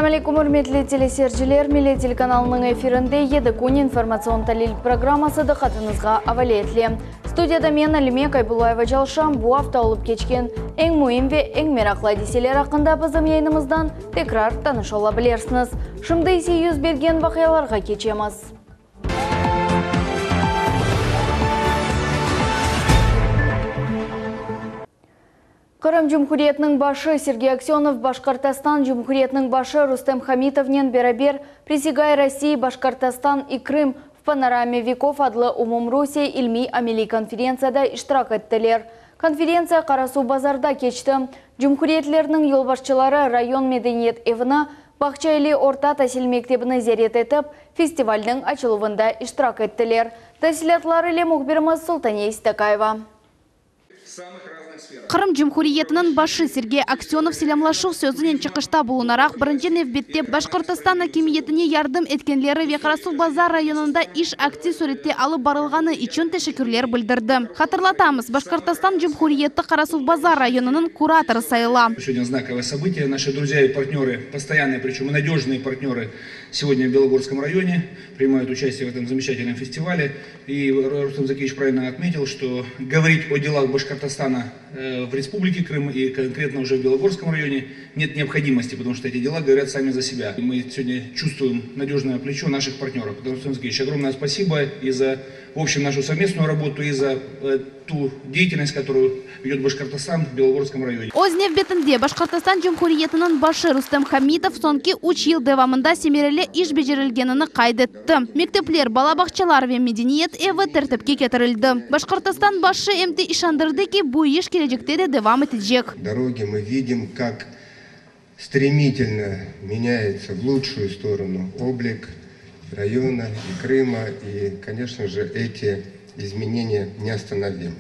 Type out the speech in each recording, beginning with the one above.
Ассаламу алейкум, урметли телесерджілер, Миле телеканалының эфирінде еді күн информацион талил программасы дықатыңызға авалетлі. Студияда мен Алиме Кайбулаева жалшам, bu hafta olup geçken en mühim ve en meraklı hadiseler hakkında bizim yayınımızdan tekrar tanış olabilirsiniz. Şimdi ise yüz bergen vakıyalarga geçemiz. Кырым Cumhuriyeti'nin başı Сергей Аксенов, Башкортостан Cumhuriyeti'nin başı Рустем Хамитовнен берабер присягая России, Башкортостан и Крым в панораме веков адлы Умумрусия ilmi-ameli конференцияда иштирак еттілер. Конференция Карасу базарда кечті. Cumhuriyetlerinin yolbaşçıları район медениет evina Бақчайлы орта тәсіл мектебіні зерет етіп, фестивальдің açılывында иштирак еттілер. Тәсілетлары ile мұхбирimiz Султания Истакаева. Кырым Cumhuriyeti'nin başı Сергей Аксенов селямлашу сөзінен чықышта болунарақ бірінші невбетте Башқұртыстан акимиетіне ярдым еткенлері ве Карасу базар районында иш актив суретте алып барылғаны үшін тешекірлер білдірді. Хатырлатамыз, Башқұртыстан Cumhuriyeti Карасу базар районының кураторы сайыла. Сегодня знаковое событие. Наши друзья и партнеры, постоянные, причем и надежные партнеры, сегодня в Белогорском районе принимают участие в этом замечательном фестивале. И Рустем Закиевич правильно отметил, что говорить о делах Башкортостана в Республике Крым и конкретно уже в Белогорском районе нет необходимости, потому что эти дела говорят сами за себя. И мы сегодня чувствуем надежное плечо наших партнеров. Рустем Закиевич, огромное спасибо и за, в общем, нашу совместную работу, и за ту деятельность, которую ведет Башкортостан в Белогорском районе. Ознев бетінде Башкортостан Cumhuriyeti'nin başı Рустем Хамитов сонки 3 yıl devamında семерелі иш бежерілгенini кайдетті. Мектеплер, балабақчалар ве медениет evi тәртіпке кетірілді. Башкортостан başı emti ишандырды ки bu iş gelecekte de devam edecek. Дороги мы видим, как стремительно меняется в лучшую сторону облик района и Крыма. И, конечно же, эти изменения неостановимы.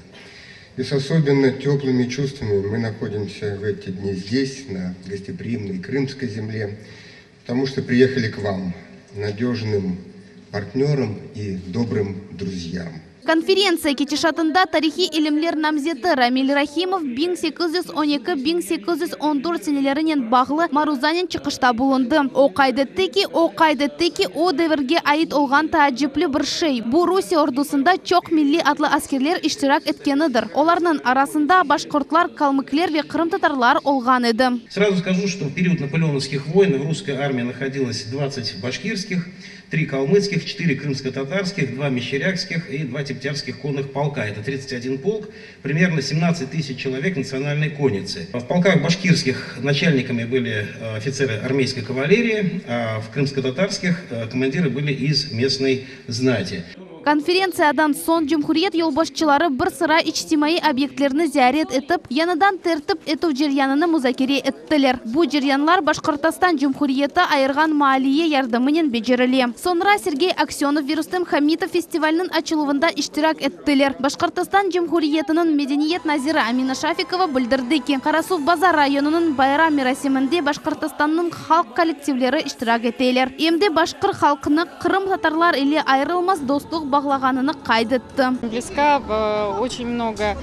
И с особенно теплыми чувствами мы находимся в эти дни здесь, на гостеприимной крымской земле, потому что приехали к вам, надежным партнерам и добрым друзьям. Конференция кетишатында тарихи илимлер намзеті Рамиль Рахимов 1812-1814 сенелерінен бағылы марузанен чықышта болынды. О қайдетті ки, о деверге айт олған таажиплі бір шей. Бұл Русия ордусында чоқ милли атлы аскерлер иштирак еткенідір. Оларның арасында башқұртлар, калмыклер ве қырым татарлар олған еді. Сразу скажу, что в период наполеоновских войн в русской армии находилось 20 башкирских, 3 калмыцких, 4 крымско-татарских, 2 мещерякских и 2 тептярских конных полка. Это 31 полк, примерно 17 тысяч человек национальной конницы. В полках башкирских начальниками были офицеры армейской кавалерии, а в крымско-татарских командиры были из местной знати. Конференциядан сон Cumhuriyet yolbaşçıları bir sıra içtimai obyektlerini ziyaret etip, yanıdan tertip etу jiryanını muzakere ettiler. Bu jiryanlar Башкортостан Cumhuriyeti ayırgan maliye yardımının becerildi. Sonra Sergey Aksenov ve Рустем Хамитов festivalinin açılımında iştirak ettiler. Башкортостан Cumhuriyeti'nin medeniyet naziri Amina Шафикова bildirdi ki, Карасу базар rayonunun bayram merasiminde Башкортостанның halk kollektivleri iştirak ettiler. Emde Башкыр halkını Kırım Tatarlar ile ayrılmaz dostluk bağlағанını кайдетті. Близка, очень много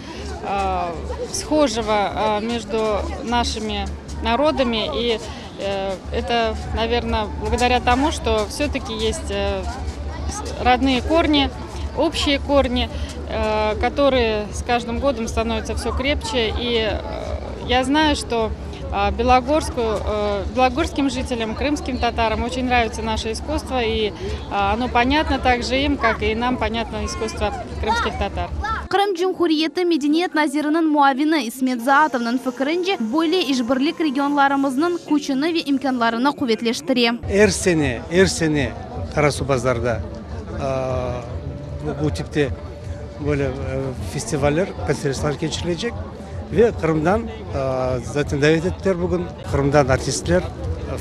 схожего между нашими народами, и это, наверное, благодаря тому, что все-таки есть родные корни, общие корни, которые с каждым годом становятся все крепче. И я знаю, что белогорским жителям, крымским татарам очень нравится наше искусство, и оно понятно также им, как и нам понятно искусство крымских татар. Крым Cumhuriyeti Medeniyet Nazirinin muavini İsmet Zaatov'ның fikrince böyle işbirlik regionlarımızın күчіні ve imkanlarını kuvvetleştiriyor. Her sene Карасу базарда bu tipte böyle festivaller, konferansiyalar geçirilecek. Ve Kırım'dan zaten davet ettiler bugün. Kırım'dan artistler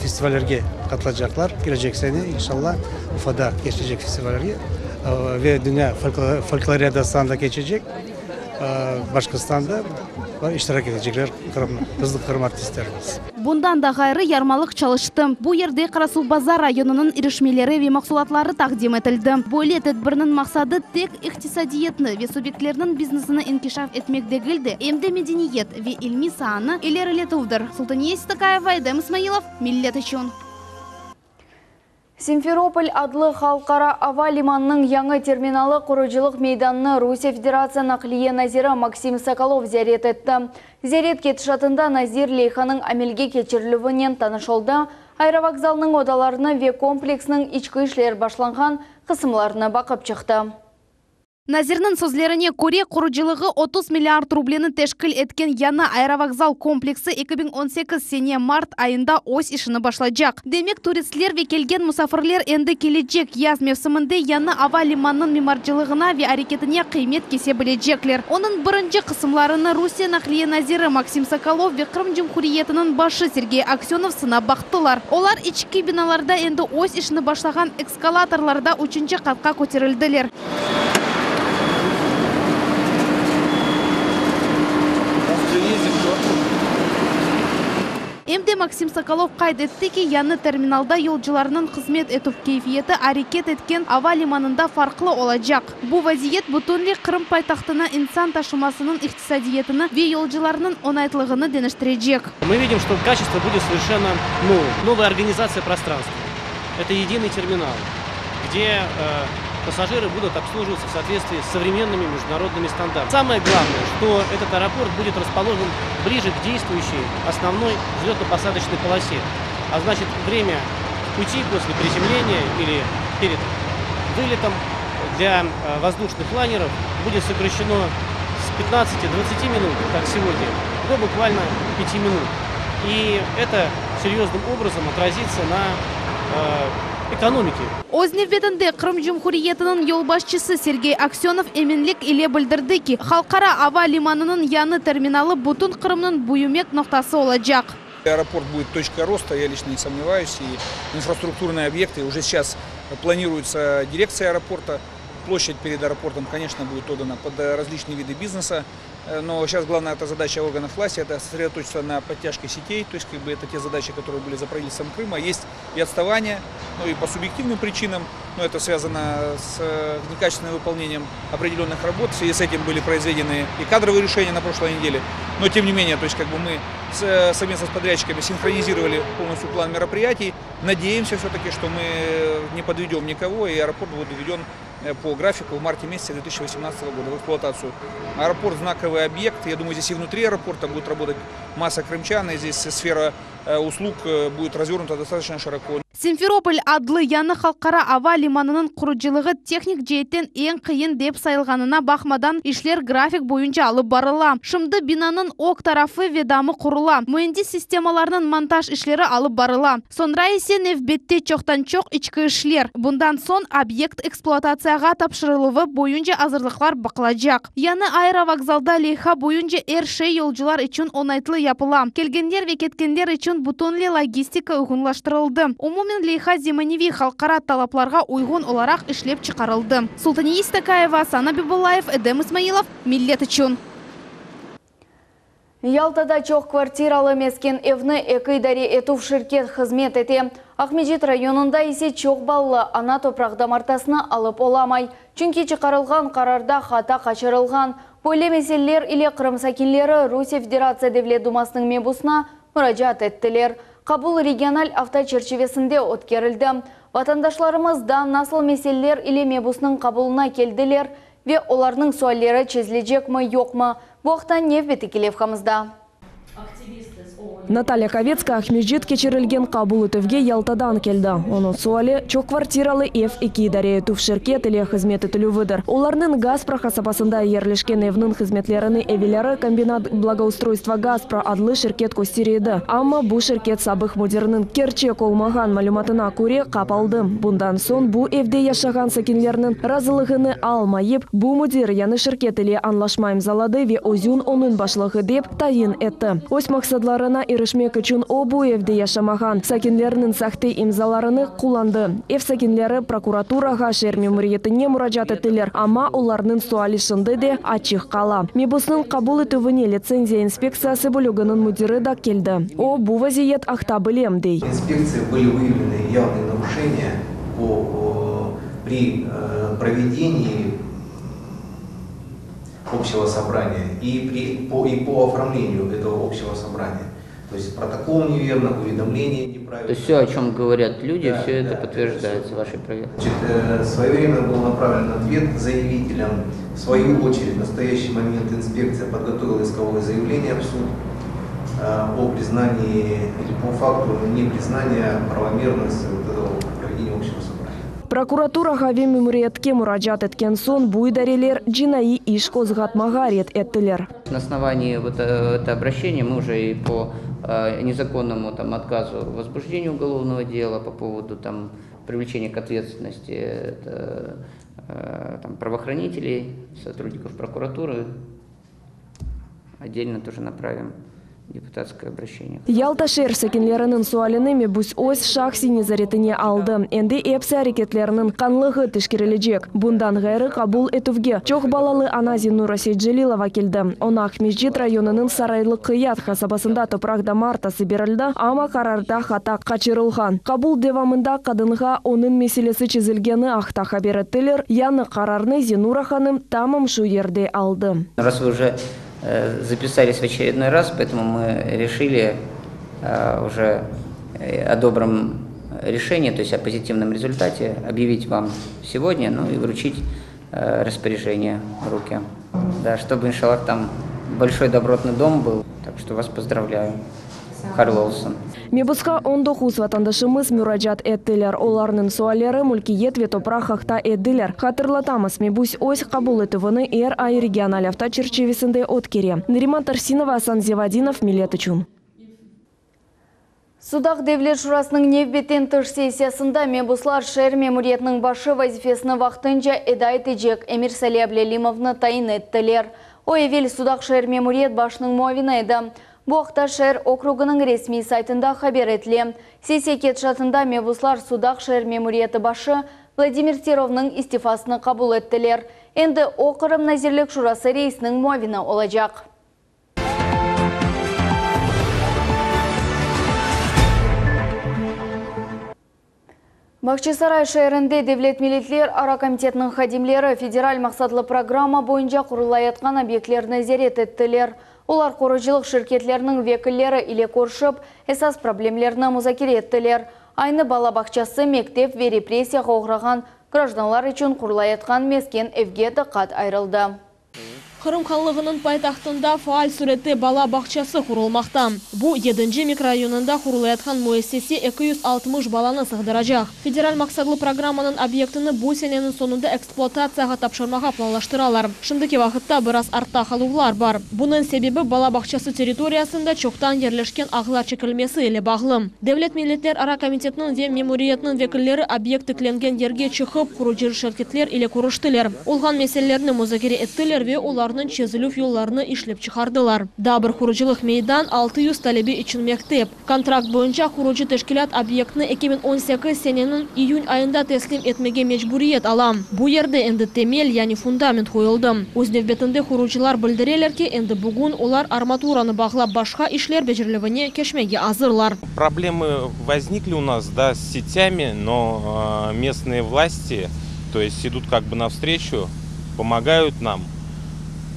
festivallerge katılacaklar. Gelecek sene inşallah Ufa'da geçecek festivallerge. Ve Dünya Folkloriyadası'nda geçecek. Башкортостанда iştirak edecekler bizning Kırım artistlerimiz. Bundan da gayrı yarmalık çalıştı. Bu yerde Карасу базар rayonunun irişmeleri ve mahsulatları takdim edildi. Böyle tedbirinin maksadı tek iktisadiyetni ve subyektlerinin biznesini inkişaf etmek değildi. Hem de medeniyet ve ilmi sahanı ilerletuvdur. Султания Истакаева, Эдем Исмаилов, Millet için. Симферополь адлы халқара ава лиманның яңы терминалы құрылжылық мейданны Русия Федерация нақлие Назира Максим Соколов зәрет етті. Зәрет кетішатында Назир Лейханың әмелге кечірілуінен танышылды. Аэровокзалның одаларыны ве комплексның ичкі ішлер башланған қысымларына бақып шықты. Назирның сөзлеріне көре құрылжылығы 30 миллиард рублені тешкіл еткен яны аэровокзал комплексы 2018 сене март айында ось ішіні башлайжақ. Демек туристлер ве келген мұсафырлер енді келечек яз мевсімінде яны ава лиманның мемарчылығына ве әрекетіне қимет кесе білежеклер. Оның бірінші қысымларыны Русия нақлие Назиры Максим Соколов ве Крым Жұмхуриетінің башы Сергей Аксенов сына бақтылар. Олар ички биналарда енді ось ішіні башлаған экскалаторларда үшінші қатқа көтерілділер. Эмде Максим Соколов қайд етті ки, яны терминалда yolcularının қызмет етіп кейфиеті әрекет еткен ава лиманында фарқлы олajak. Бұл вазиет бүтінлі Крым пайтақтына инсан ташымасының иқтисадиетіні ве yolcularının онайтлығыны денештірежек. Мы видим, что качество будет совершенно новая организация пространства. Это единый терминал, где пассажиры будут обслуживаться в соответствии с современными международными стандартами. Самое главное, что этот аэропорт будет расположен ближе к действующей основной взлетно-посадочной полосе. А значит, время пути после приземления или перед вылетом для воздушных лайнеров будет сокращено с 15-20 минут, как сегодня, до буквально 5 минут. И это серьезным образом отразится на экономики. Ознев бетінде Крым Жұмхуриетінің yolбашчысы Сергей Аксенов еменлік иле білдірді ки, халқара ава лиманының яны терминалы бүтін Крымның буюмек ноқтасы олajak. Аэропорт будет точкой роста, я лично не сомневаюсь, и инфраструктурные объекты. Уже сейчас планируется дирекция аэропорта. Площадь перед аэропортом, конечно, будет отдана под различные виды бизнеса. Но сейчас главная задача органов власти – это сосредоточиться на подтяжке сетей. То есть это те задачи, которые были за правительством Крыма. Есть и отставание, ну и по субъективным причинам. Но это связано с некачественным выполнением определенных работ. В связи с этим были произведены и кадровые решения на прошлой неделе. Но тем не менее, то есть мы совместно с подрядчиками синхронизировали полностью план мероприятий. Надеемся все-таки, что мы не подведем никого, и аэропорт будет введен по графику в марте месяце 2018 года в эксплуатацию. Аэропорт – знаковый объект. Я думаю, здесь и внутри аэропорта будет работать масса крымчан, и здесь сфера услуг будет развернута достаточно широко. Симферополь адлы яны халқара ава лиманының құрылжылығы техник жейттен ең қиын деп сайылғанына бақмадан ишлер график бойынша алып барыла. Шымды бинаның ок тарафы ведамы құрыла. Mühendis системаларының монтаж ишлері алып барыла. Сонра есе невбетте чоқтан чоқ ичкі ишлер. Бұндан сон объект эксплуатацияға тапшырылығы бойынша азырлықлар бақылajak. Яны аэровокзалда лейха бойынша әршей yolcular үшін онайтлы япыла. Келгендер ве кеткендер үшін бүтінлі логистика ұғынлаштырылды. Умумен лейха земаневи халқара талапларға уйғын оларақ ішлеп чықарылды. Султания Истакаева, Сана Бибулаев, Эдем Исмаилов, Миллет үшін. Ялтада чоқ квартиралы мескен евны экайдари етув ширкет қызмет ете. Ахмеджит районында есе чоқ баллы ана топрақда мартасына алып оламай. Чүнки чықарылған қарарда хата қачырылған. Бойле меселлер или Крым сакинлері Русия Федерация Девлет Думасының мебусына мұражат еттілер. Кабул региональ авточерчевесінде өткерілді. Ватандашларымызда насыл меселлер или мебусының қабылына келділер ве оларның суаллері чезілежек ме, жоқ ма? Бұқтан нев бетікелевқамызда. Наталья Ковецка Ахмеджит кечерілген қабыл өтівге Ялтадан келді. Оның суали чоқ квартиралы ев екі идаре етув шеркет или қызмет етілі выдыр. Оларның Газпро қасапасында ерлешкен евнің қызметлеріні эвелері комбинат благоустройства Газпро адлы шеркет көстереді. Амма бұл шеркет сабық модернің керче колмаған малюматына көре қапалды. Бұндан сон бұл евде яшаған сакинлерінің разылығыны алмайып, бұл модер яны шеркет или анлашма имзалады ве озюн оның башлығы деп тайын етті. Ось мақсадларына Ирышмек үшін обу евде яшамаған сакинлерінің сақты имзаларыны құланды. Ев сакинлері прокуратураға шер мемориетіне мұражат етілер, ама оларының суали шынды де ачық қала. Мебусның қабул етуіне лицензия инспекциясы бөлігінің мудиры да келді. О, бу вазиет ахта білем дей. Инспекции были выявлены явные нарушения при проведении общего собрания и по оформлению этого общего собрания. То есть протокол неверно, уведомление неправильно. То есть все, о чем говорят люди, да, все это подтверждается вашей проверкой. Своевременно был направлен ответ заявителям. В свою очередь, в настоящий момент инспекция подготовила исковое заявление в суд о признании или по факту непризнания правомерности этого проведения общего собрания. Прокуратура хаве мемориятке мураджат эткен сон буйдарелер джинаи иш козгатмага рет эттелер. На основании вот это обращение мы уже и по незаконному отказу в возбуждении уголовного дела по поводу привлечения к ответственности правоохранителей, сотрудников прокуратуры отдельно тоже направим депутатское обращение. Ялта шер секенлерінің суалінеме бұс ось шақси незаретіне алды. Энди эпсі әрекетлерінің қанлығы тішкерележек. Бұндан ғайры қабул етуге чоқ балалы ана Зинура Сейджилилова келді. Онақ Междет районының Сарайлы Қият қасабасында топырақда мартасы берілді, ама қарарда хата қачырылған. Қабул девамында қадынға оның меселесі чезілгені ақта хабер еттілер, яны қарарны Зинура ханым тамым шу ерде алды. Раз вы уже записались в очередной раз, поэтому мы решили уже о добром решении, то есть о позитивном результате объявить вам сегодня, и вручить распоряжение в руки. Да, чтобы, иншаллах, там большой добротный дом был, так что вас поздравляю. Харлоусон. Мебусқа 19 ватандашымыз müracaat еттілер. Оларның суалері мүлкиет ве топрақ хақта едділер. Хатырлатамыз, мебус ось қабул етівіні ай региональ авто черчевесінде откере. Нариман Тарсинова, Асан Зевадинов, Милет үшін. Судақ Девлет Шурасының невбеттен тыш сессиясында мебуслар шер мемориетінің башы вазифесіні вақтынша эдайты жек Эмир Сали Аблелимовны тайын еттілер. Ойвел Судақ шер мемориет башының муавина еді. Бұл ақта шер округының ресми сайтында хабер етілі. Сессия кетшатында мебуслар Судақ шер мемориеті башы Владимир Серовның истифасыны қабыл еттілер. Енді оқырым Назирлік Шурасы рейсінің муавина олажақ. Бақчысарай шайырында Девлет милитлер ара комитетінің хадимлері федераль мақсатлы программа бойынша құрылайатқан объектлеріне зерет еттілер. Олар қорыжылық шirketlerінің векілері иле көршіп, esas проблемлеріне музакер еттілер. Айны бала бақчасы мектеп ве репрессияға оғыраған гражданлар үшін құрылайатқан мескен евге дықат айрылды. Қырым қалығының пайтақтында фаал суретті бала бақчасы құрылмақта. Бұ 7-ші микрорайонында құрылайатқан муэссесе 260 баланы сығдырajaq. Федераль мақсатлы программаның объектіні бұл сененің сонында эксплуатацияға тапшырмаға планлаштыралар. Шындыки вақытта біраз артта қалуғылар бар. Бұның себебі бала бақчасы территориясында чоқтан ерлешкен ағылар чекілмесі еле бағлым. Девлет милиттер ара комитетінің ве мемориетінің векілері объектікленген ерге чықып, құружыр шеркетлер еле құрыштылер. Олған меселеріні музакері еттілер ве олар чезілуф yollarını işlep çıkardılar. Dabır kuruculuk meydan 600 talebi için mektep. Kontrakt boyunca kurucu teşkilat obyektini 2018 senenin iyun ayında teslim etmege mecburiyet alam. Bu yerde endi temel yani fundament koyuldu. Öz növbetinde kurucular bildirirler ki endi bugün olar armaturanı bağlap başka işler becerilerini keşmege hazırlar. Проблемы возникли у нас, с сетями, но местные власти, то есть идут навстречу, помогают нам.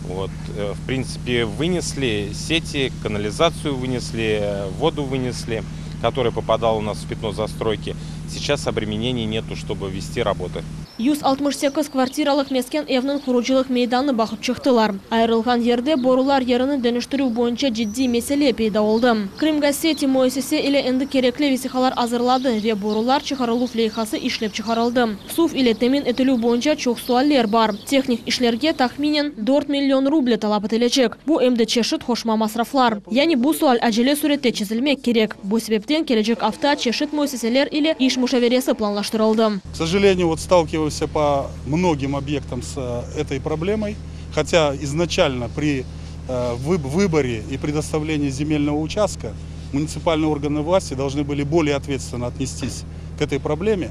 В принципе, вынесли сети, канализацию вынесли, воду вынесли, которая попадала у нас в пятно застройки. Сейчас обременений нету, чтобы вести работы. 168 квартиралық мескен evnin құружилық мейданы бақып чықтылар. Айырылған ерде борулар еріні дөніштіру бойынша жидди меселе пейда oldu. Крымгазети муэссесе ile енді кереклі весихалар азырлады ве борулар чығарылу флейхасы ишлеп чығарылды. Суф ile temin etілу бойынша çok суаллер бар. Техник işlerге тахминен 4 миллион рубль талап етілечек. Bu emde çeşit hoşma masraflar. Yani bu sual acele surette çizilmek gerek. Bu sebepten gelecek hafta çeşit muesseseler ile iş müşaveresi planlaştırıldı. К сожалению, сталкиваемся по многим объектам с этой проблемой, хотя изначально при выборе и предоставлении земельного участка муниципальные органы власти должны были более ответственно отнестись к этой проблеме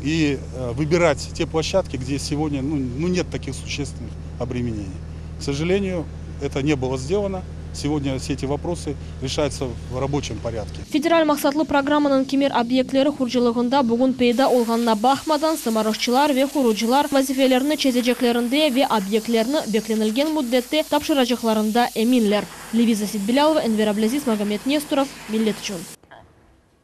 и выбирать те площадки, где сегодня нет таких существенных обременений. К сожалению, это не было сделано. сегодня все эти вопросы решаются в рабочем порядке. Федераль максатлы программанын кемер объектлері хуржылығында бүгін пейда олғанына бақмадан сымарышчылар ве хуружылар вазифелеріні чезежеклерінде ве объектлеріні бекленілген муддетте тапшырачықларында эминлер. Левиза Сидбилялова, Энвер Аблазиз, Магомед Несторов, Миллет үчүн.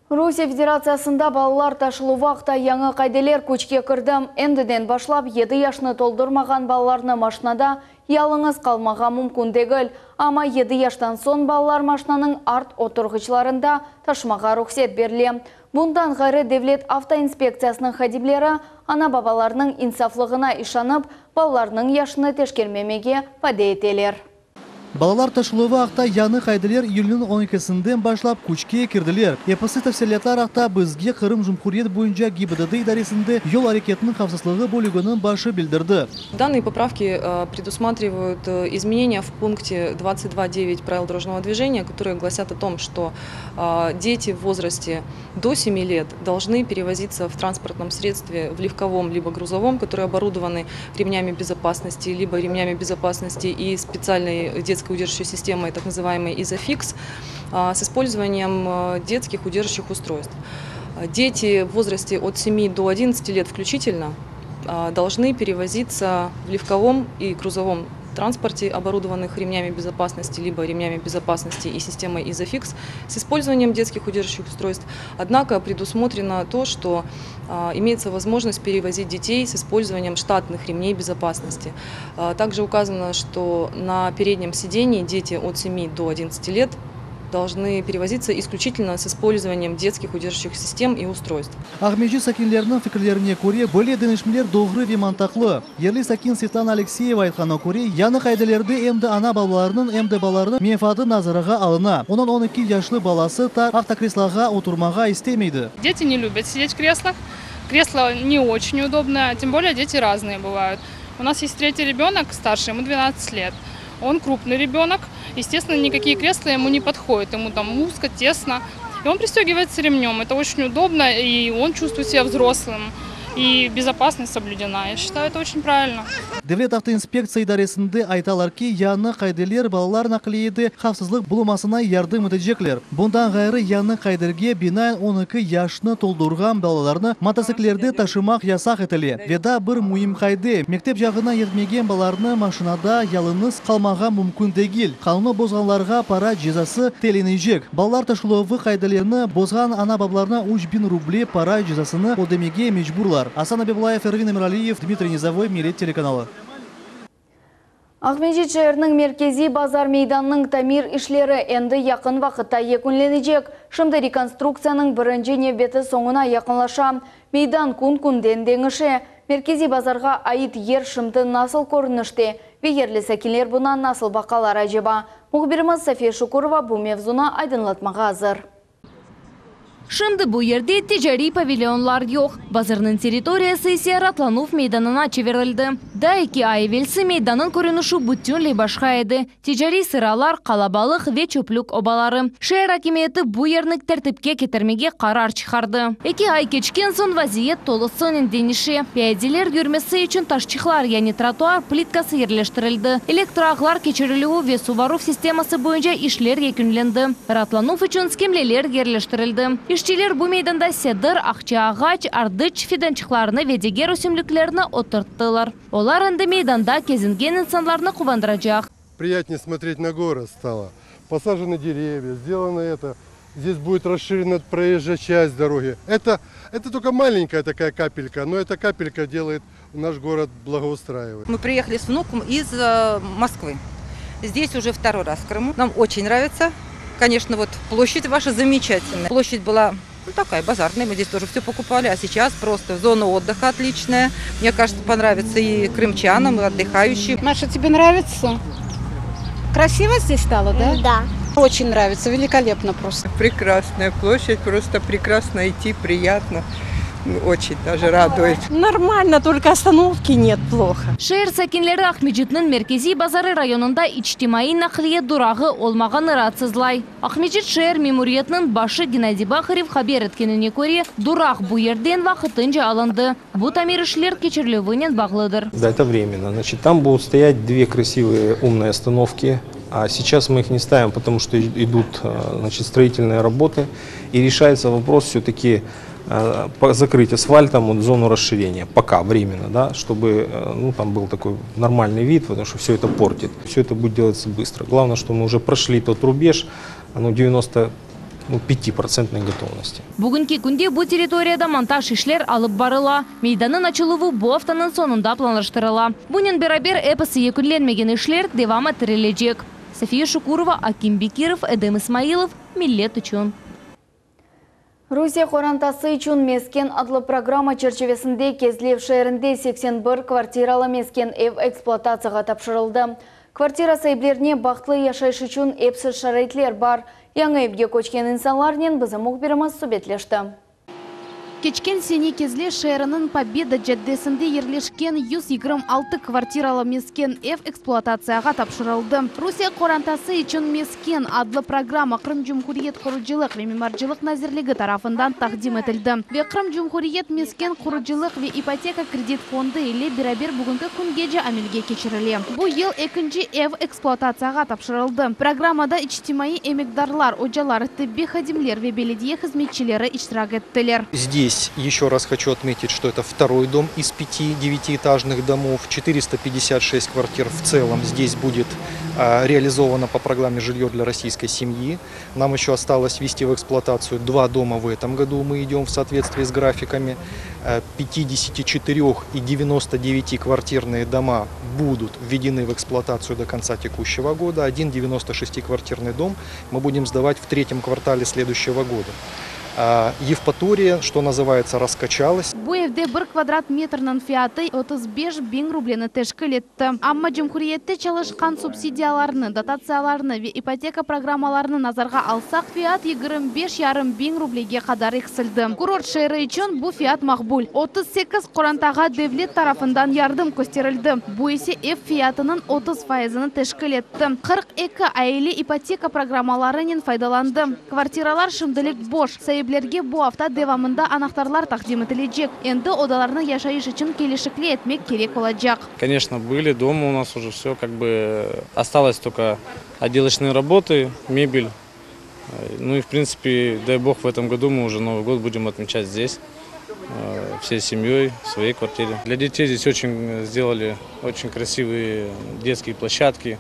Русия Федерациясында балалар ташылу вақта яңа қайделер көчке кірдім. Эндіден башлап 7 яшны толдырмаған балаларны машинада ялыңыз қалмаға мүмкін дегіл. Ама 7 яштан сон балалар машинаның арт отырғычларында ташмаға рұқсет беріле. Бұндан ғары Девлет автоинспекциясының хадимлері ана бабаларының инсафлығына ишанып, балаларының яшыны тешкермемеге вәде етелер. Балалар ташылуы ақта яны қайдылер июльнің 12-сінден башлап күчке кірділер. Епасы тәфсирлетлар ақта бізге Қырым Жұмхуриет бойынша ГИБДД идаресінде ел әрекетінің қавсызлығы бөлігінің башы білдірді. Данные поправки предусматривают изменения в пункте 22.9 правил дорожного движения, которые гласят о том, что дети в возрасте до 7 лет должны перевозиться в транспортном средстве, в легковом либо грузовом, которые оборудованы ремнями безопасности, либо ремнями безопасности и специальной детской удерживающей системой, так называемой Изофикс, с использованием детских удерживающих устройств. Дети в возрасте от 7 до 11 лет включительно должны перевозиться в легковом и грузовом транспорте, оборудованных ремнями безопасности, либо ремнями безопасности и системой Изофикс с использованием детских удерживающих устройств. Однако предусмотрено то, что имеется возможность перевозить детей с использованием штатных ремней безопасности. Также указано, что на переднем сидении дети от 7 до 11 лет должны перевозиться исключительно с использованием детских удерживающих систем и устройств. Ахмеджи сакинлерінің фикрлеріне көре бөле дөнішмелер доғры ве мантақлы. Ерлі Сакин Светлана Алексеева айтқаны көре, яны қайдылерді әмді ана балаларының әмді балаларының менфаты назарыға алына. Оның 12 яшлы баласы та автокреслаға отырмаға істемейді. Дети не любят сидеть в креслах. Кресло не очень удобное, тем более дети разные бывают. У нас есть 3-й ребенок, старший, ему 12 лет. Он крупный ребенок, естественно, никакие кресла ему не подходят, ему там узко, тесно. И он пристегивается ремнем, это очень удобно, и он чувствует себя взрослым. И безопасность соблюдена. Я считаю, это очень правильно. Девлет автоинспекция идаресінде айталар ки, яны қайдылер балалар нақлиеді қавсызлық бұлымасына ярдым өтежеклер. Бұндан ғайры яны қайдырге бинайын 12 яшны толдырған балаларны мотоциклерді ташымақ ясақ етіле. Веда бір мұйым қайды. Мектеп жағына етмеген балаларны машинада ялыныз қалмаға мүмкін дегіл. Қалыны бозғанларға пара жезасы теленейжек. Балалар ташылығы қайдылерні бозған ана бабларына 3000 рублей пара жезасыны одемеге мечбурлар. Асан Абиблаев, Эрвин Эмиралиев, Дмитрий Низовой, Милет телеканалы. Ахмеджит шәрінің меркези базар мейданның тамир ішлері әнді яқын вақытта екінленecek. Шымды реконструкцияның бірінші небеті соңына яқынлаша. Мейдан күн-күнден деңіші. Меркези базарға айт ер шымды насыл көрініште. Вегерлі сәкелер бұнан насыл бақалар ажеба. Мұғбіріміз София Шукурова бұл мевзуна айдынлатмаға азыр. Шымды bu yerде ticari pavilyonlar yok. Bazarının terриториясы ise Ratlanuf meydanına çevrildi. Da 2 ay evvelsi meydanın görünüşü bütünley başka edi. Ticari sıralar, kalabalık ve çöplük obaları. Şehir hakimiyeti bu yerini tertipke getirmege karar çıkardı. 2 ay geçken son vaziyet tolusının denişi. Piyadiler yürümesi için taşçıklar yani trotuar plitkası yerleştirildi. Elektroağlar geçiriliği ve suvaruf sisteması boyunca işler yekünlendi. Ratlanuf için skemleler yerleştirildi. İşçiler bu meydanda sedir, akça ağaç, ardıç fidançıklarını ve diğer ösümlüklerini oturttular. Onlar indi meydanda gezingen insanlarını kuvandıracak. Приятнее смотреть на город стало. Посажены деревья, сделано это. Здесь будет расширена проезжая часть дороги. Это только маленькая такая капелька, но эта капелька делает наш город благоустраивать. Мы приехали с внуком из Москвы. Здесь уже 2-й раз в Крыму. Нам очень нравится. Конечно, вот площадь ваша замечательная. Площадь была такая базарная, мы здесь тоже все покупали, а сейчас просто зона отдыха отличная. Мне кажется, понравится и крымчанам, и отдыхающим. Маша, тебе нравится? Красиво здесь стало, да? Да. Очень нравится, великолепно просто. Прекрасная площадь, просто прекрасно идти, приятно. Очень даже радует. Нормально, только остановки нет, плохо. Şehir sakinleri Ahmedjit'nin merkezi bazarı rayonunda içtimai nakliye durağı olmağını rahatsızlay. Ahmedjit şehir memuriyetinin başı Gennadiy Bakharev haber etkenine göre durak bu yerden vakitинce alındı. Bu tamir işler geçiriliğiyle bağlıdır. Да, это временно. Значит, там будут стоять 2 красивые умные остановки А сейчас мы их не ставим, потому что идут, значит, строительные работы. И решается вопрос все-таки закрыть асфальтом вот зону расширения, пока временно, да, чтобы ну, там был такой нормальный вид, потому что все это портит. Все это будет делаться быстро. Главное, что мы уже прошли тот рубеж, 95% готовности. Бүгінгі күнде бұл территорияда монтаж ишлер алып барыла. Мейданын ачылуы бұл аптаның сонында планлаштырыла. Бұнен берабер эпосы екүнленмеген ишлер девам ettirilecek. София Шукурова, Аким Бекиров, Эдем Исмаилов, Миллет үшін. Русия қорантасы үшін мескен адлы программа черчевесінде Кезлев шәрінде 81 квартиралы мескен эв эксплуатацияға тапшырылды. Квартира сайблеріне бақтлы яшайш үшін эпсіз шарайтлер бар. Яңа евге көчкен инсанларнен бізі мұқберіміз сөбетлешті. Кечкен сене кезле шәрінің Победа жәддесінде ерлешкен 126 квартиралы мескен эв эксплуатацияға тапшырылды. Русия қорантасы үшін мескен адлы программа Крым Жұмхуриет құруджилық ве мемаржилық назерлігі тарафындан тақдим етілді. Ве Крым Жұмхуриет мескен құруджилық ве ипотека кредит фонды или берабер бүгінгі күнгеже амелге кечірілі. Бұл ел екінші эв эксплуатацияға тапшырылды. Программада ичтимаи эмекдарлар, оджалар, тибби хадимлер ве беледие хизметчилері иштирак еттілер. Здесь еще раз хочу отметить, что это второй дом из 5 девятиэтажных домов, 456 квартир в целом здесь будет реализовано по программе «Жилье для российской семьи». Нам еще осталось ввести в эксплуатацию 2 дома в этом году, мы идем в соответствии с графиками. 54 и 99 квартирные дома будут введены в эксплуатацию до конца текущего года. Один 96-квартирный дом мы будем сдавать в 3-м квартале следующего года. Евпатория, что называется, раскачалась. Бу евде 1 квадрат метрнын фияты 35 000 рублені тешкіл етті. Амма Жұмхуриетте çalışқан субсидияларны, дотацияларны ве ипотека программаларны назарға алсақ, фият 25 000 рублеге қадар ексілді. Курорт шәрі үшін бұл фият мақбул. 38 қорантаға девлет тарафындан ярдым көстерілді. Бұл есе F фиятының 30%-ны тешкіл етті. 42 айлы ипотека программаларының файдаланды. Квартиралар шымдылық бош. Сәйіблерге бұл афта девамында анақтарлар тақдим етілежек. Енді одаларны яшайыш үшін келешікле етмек керек олajak. Конечно, были дома у нас уже все, как бы осталось только отделочные работы, мебель. Ну и в принципе, дай бог, в этом году мы уже Новый год будем отмечать здесь, всей семьей, в своей квартире. Для детей здесь очень сделали очень красивые детские площадки.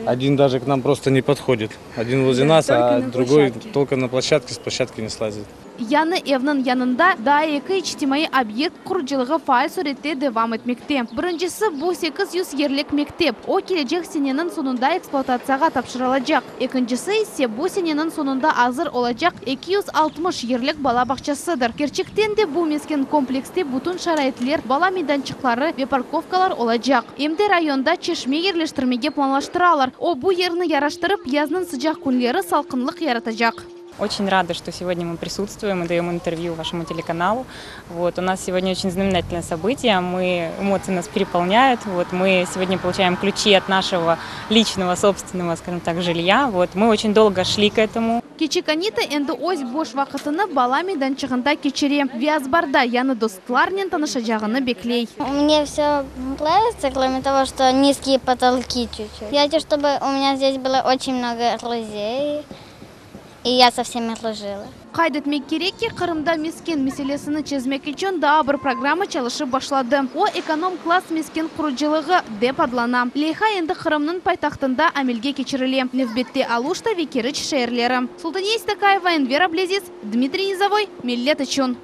Один даже к нам просто не подходит. Один возле нас, а другой только на площадке, с площадки не слазит. Яны евнын янында да екі ичтимаи объект құруджилығы файл суретте девам етмекте. Біріншісі бұл 800 ерлік мектеп. О кележек сененің сонында эксплуатацияға тапшырылacak. Екіншісі ise бұл сененің сонында азыр олacak 260 ерлік бала бақшасыдыр. Керчектен де бұл мескен комплексте бүтін шарайтлер, бала мейданчықлары ве парковкалар олacak. Емде районда чешме ерлештірмеге планлаштыралар. О бұл ерні яраштырып, язның sıcak күнлері салқынлық яратacak. Очень рада, что сегодня мы присутствуем и даем интервью вашему телеканалу. Вот, у нас сегодня очень знаменательное событие, эмоции нас переполняют. Вот, мы сегодня получаем ключи от нашего личного, собственного, скажем так, жилья. Вот, мы очень долго шли к этому. Кечеканита энді ось бош вақытыны бала мейданчығында кечере. Виазбарда яны достларнен танышачағыны беклей. Мне все нравится, кроме того, что низкие потолки чуть-чуть. Я хочу, чтобы у меня здесь было очень много друзей. И я со всеми служила. Қайдет меккереки Қырымда мескен меселесіні чезмек үшін да бір программа çalışы башлады. О эконом-класс мескен құруджилығы деп адлана. Лейха енді Қырымның пайтақтында амелге кечірілі. Невбетте Алушта Векеріч шәйрлері. Султания Истакаева, Энвер Аблезис, Дмитрий Низовой, Миллет үшін.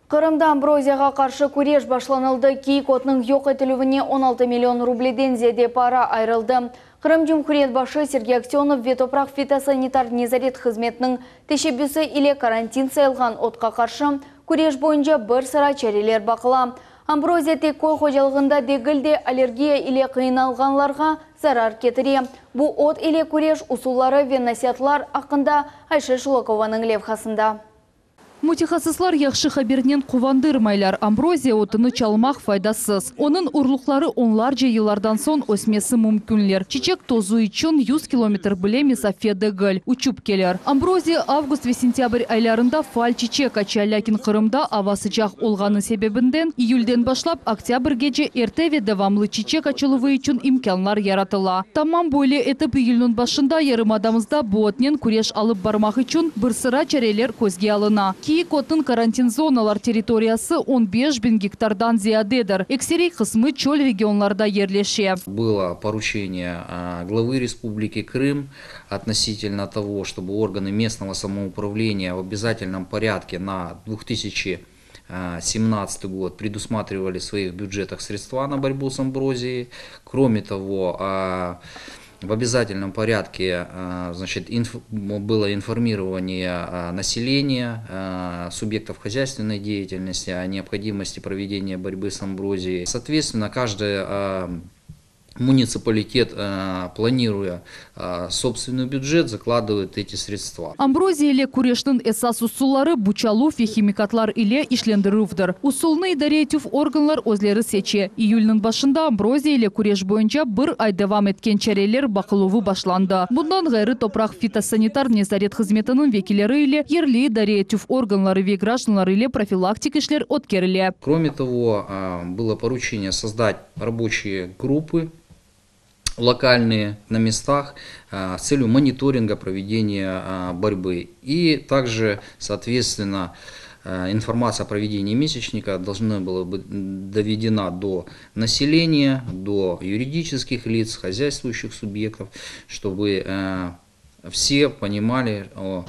Қырымда амброзияға қаршы күреш башланылды. Кейк отның йоқ етілуіне 16 миллион рубледен зеде пара айрылды. Крым Жұмхуриет башы Сергей Аксенов ветопрақ фитосанитар незарет қызметінің тешебісі или карантин сайылған отқа қаршы күреш бойынша бір sıra чәрелер бақыла. Амброзия тек қой қожалығында дегілде аллергия или қиыналғанларға зарар кетіре. Бұл от или күреш усулары вен насиятлар ақында Айша Шулакованың левхасында. Мутихасыслар яхшы хабернен кувандырмайлар. Амброзия отыны чалмақ файдасыз. Onun урлуклары онларча йыллардан сон өсмесі мүмкүнлер. Чечек тозу үчүн 100 километр биле месафеде гөл учуп келер. Амброзия август ve сентябрь айларында фаль чечек ача, лякин Кырымда ава сычак олганы себебинден июльден башлап октябрьгече эрте ве давамлы чечек ачылуы үчүн имканлар яратыла. Тамам бойле этип июльнын башында ярымадамызда буотнен күреш алып бармак үчүн бир сыра чарелер көзге алына. Кийикотын карантин зоналар территориясы 15 000 гектардан зиядедер. Эксерей кысмы чөл регионларда ерлеше. Было поручение главы Республики Крым относительно того, чтобы органы местного самоуправления в обязательном порядке на 2017 год предусматривали в своих бюджетах средства на борьбу с амброзией. Кроме того, в обязательном порядке было информирование населения, субъектов хозяйственной деятельности о необходимости проведения борьбы с амброзией. Соответственно, каждый муниципалитет, планируя собственный бюджет, закладывает эти средства. Амброзия ile күрештин эсас усуллары бучалу ve химикатлар ile ишлендирүүдүр. Усулны идаре этүү органлар өзлери сече. Июльнын башында амброзия ile күреш боюнча bir ay devam etken чарелер бакылуу башланды. Bundan гайры топрак фитосанитар незарет кызметинин векилери ile yerli идаре этүү органлары ve гражданлар ile профилактик иштер өткөрүлө. Кроме того, было поручение создать рабочие группы локальные на местах с целью мониторинга проведения борьбы. И также, соответственно, информация о проведении месячника должна была быть доведена до населения, до юридических лиц, хозяйствующих субъектов, чтобы все понимали о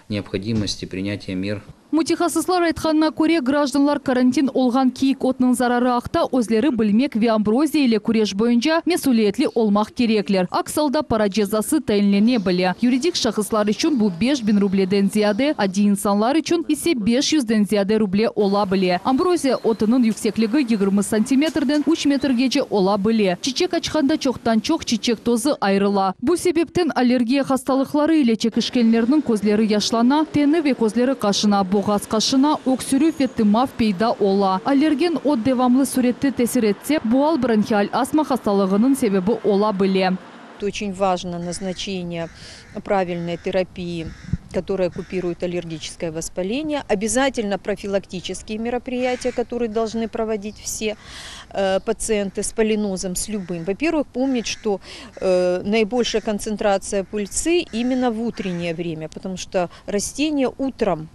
необходимости принятия мер. Мутихасыслар айтканына көрө гражданлар карантин олган кийик отунун зарары акта өзлери билмек ve амброзия ile күреш боюнча месулиетли олмак кереклер. Аксалда пара жазасы тайынлене биле. Юридик шахыслар үчүн бу 5000 рубледен зияде, ади инсанлар үчүн исе 500ден зияде рубле ола биле. Амброзия отунун юксеклиги 20 сантиметрден 3 метргече ола биле. Чечек ачканда чоктан чок чечек тозу айрыла. Бу себептен аллергия хасталыклары ile чекишкенлердин көзлери яшлана, тени ve көзлери кашына, газ кашына, өксүрүү ve тымав пейда ола. Аллерген от девамлы суретте тесир этсе, буал бронхиаль астма хасталыгынын себеби ола биле. Очень важно назначение правильной терапии, которая купирует аллергическое воспаление. Обязательно профилактические мероприятия, которые должны проводить все пациенты с полинозом, с любым. Во-первых, помнить, что наибольшая концентрация пыльцы именно в утреннее время, потому что растения утром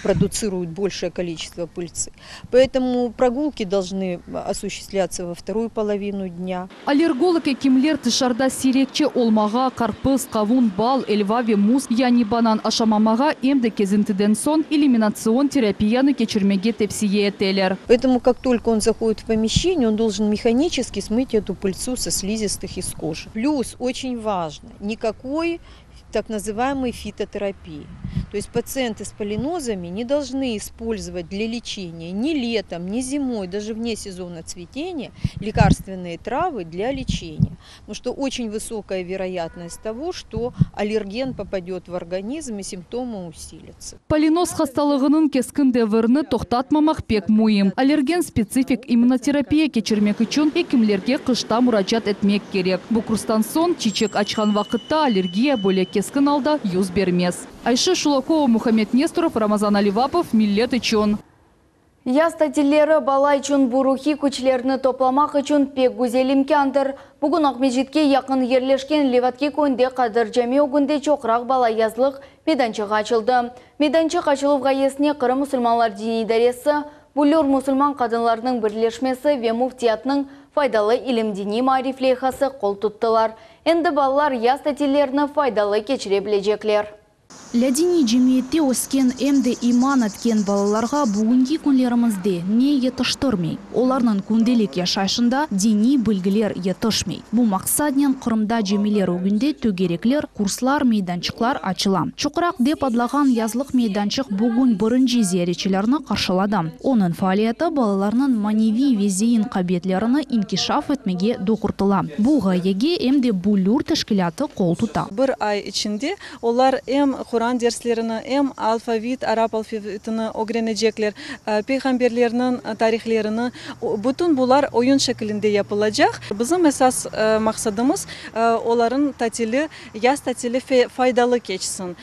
продуцируют большее количество пыльцы. Поэтому прогулки должны осуществляться во вторую половину дня. Аллерголог экимлер тышарда сирекче олмага, карпыз, кавун, бал, эльва ve муз, яни банан ашамамага эмде кезинтиден сон элиминацион терапияны кечирмеге тепсие этелер. Поэтому как только он заходит в помещение, он должен механически смыть эту пыльцу со слизистых из кожи. Плюс очень важно, никакой так называемой фитотерапии. То есть пациенты с полинозами не должны использовать для лечения ни летом, ни зимой, даже вне сезона цветения лекарственные травы для лечения. Потому что очень высокая вероятность того, что аллерген попадет в организм и симптомы усилятся. Полиноз хасталыгынын кескин девырны токтатмамак пек муйым. Аллерген специфик иммунотерапия кечирмек үчүн экимлерге кышта мурачат этмек керек. Бу курстан сон чечек ачкан вакытта аллергия более кескин алда юз бермес. Айша Шулакова, Мухаммед Несторов, Рамазан Аливапов, Миллет үчүн. Яз татиллері бала үчүн бурухи күчлеріні топламақ үчүн пек гүзел имкандыр. Бүгін Ақмежитке яқын ерлешкен Леватки көнде Қадыр Жаме өгінде чоқырақ бала язлық меданчық açılды. Меданчық açылу ғайесіне Қырым мұсылманлар дини идаресі, Булюр мұсылман қадынларының бірлешмесі ве муфтиятның файдалы илім дини марифлейхасы қол тұттылар. Енді балалар яз татиллеріні файдалы кечіре білежеклер. Лядини жемиетте өскен эмде иман эткен балаларга бүгүнкү күнлерибизде не етыштырмей. Оларнын күнделик яшашында дини билгилер етышмей. Бу максатнен Кырымда жемилер өгүндө төгереклер, курслар, мейданчыклар ачыла. Чукурак деп адлаган язлык мейданчык бүгүн биринчи зияречилерни каршылады. Онун фаалияты балаларнын маневи везейин кабиетлерини инкишаф этмеге докуртула. Бу гаеге эмде Булюр тешкилаты кол тута. Bir ay içinde onlar hem Kur'an derslerini hem alfavit, Arap alfavitini öğrenecekler. Peygamberlerin tarihlerini, bütün bunlar oyun şeklinde yapılacak. Bizim esas maksadımız onların tatili, yaz tatili faydalı geçsin.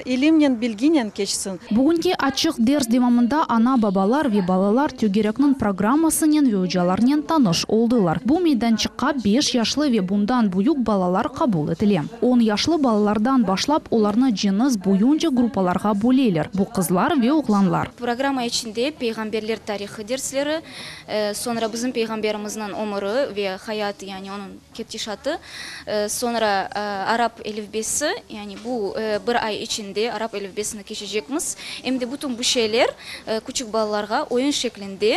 İlimle, bilgiyle geçsin. Bugünkü açık ders devamında ana babalar ve balalar TÜGEREK'nin programmasının ve hocalarının tanış oldular. Bu meydançıkka 5 yaşlı ve bundan büyük balalar kabul edilir. 10 yaşlı balalardan başlap onlarını cins boyunca gruppalarga böleyler. Bu kızlar ve oğlanlar. Programma içinde peygamberler tarihi dersleri, sonra bizim peygamberimizin ömrü ve hayatı, yani onun kettişatı, sonra Arap elifbesi, yani bu bir ay içinde Arap elifbesini geçecekmiz. Hem de bütün bu şeyler küçük balalarga oyun şeklinde,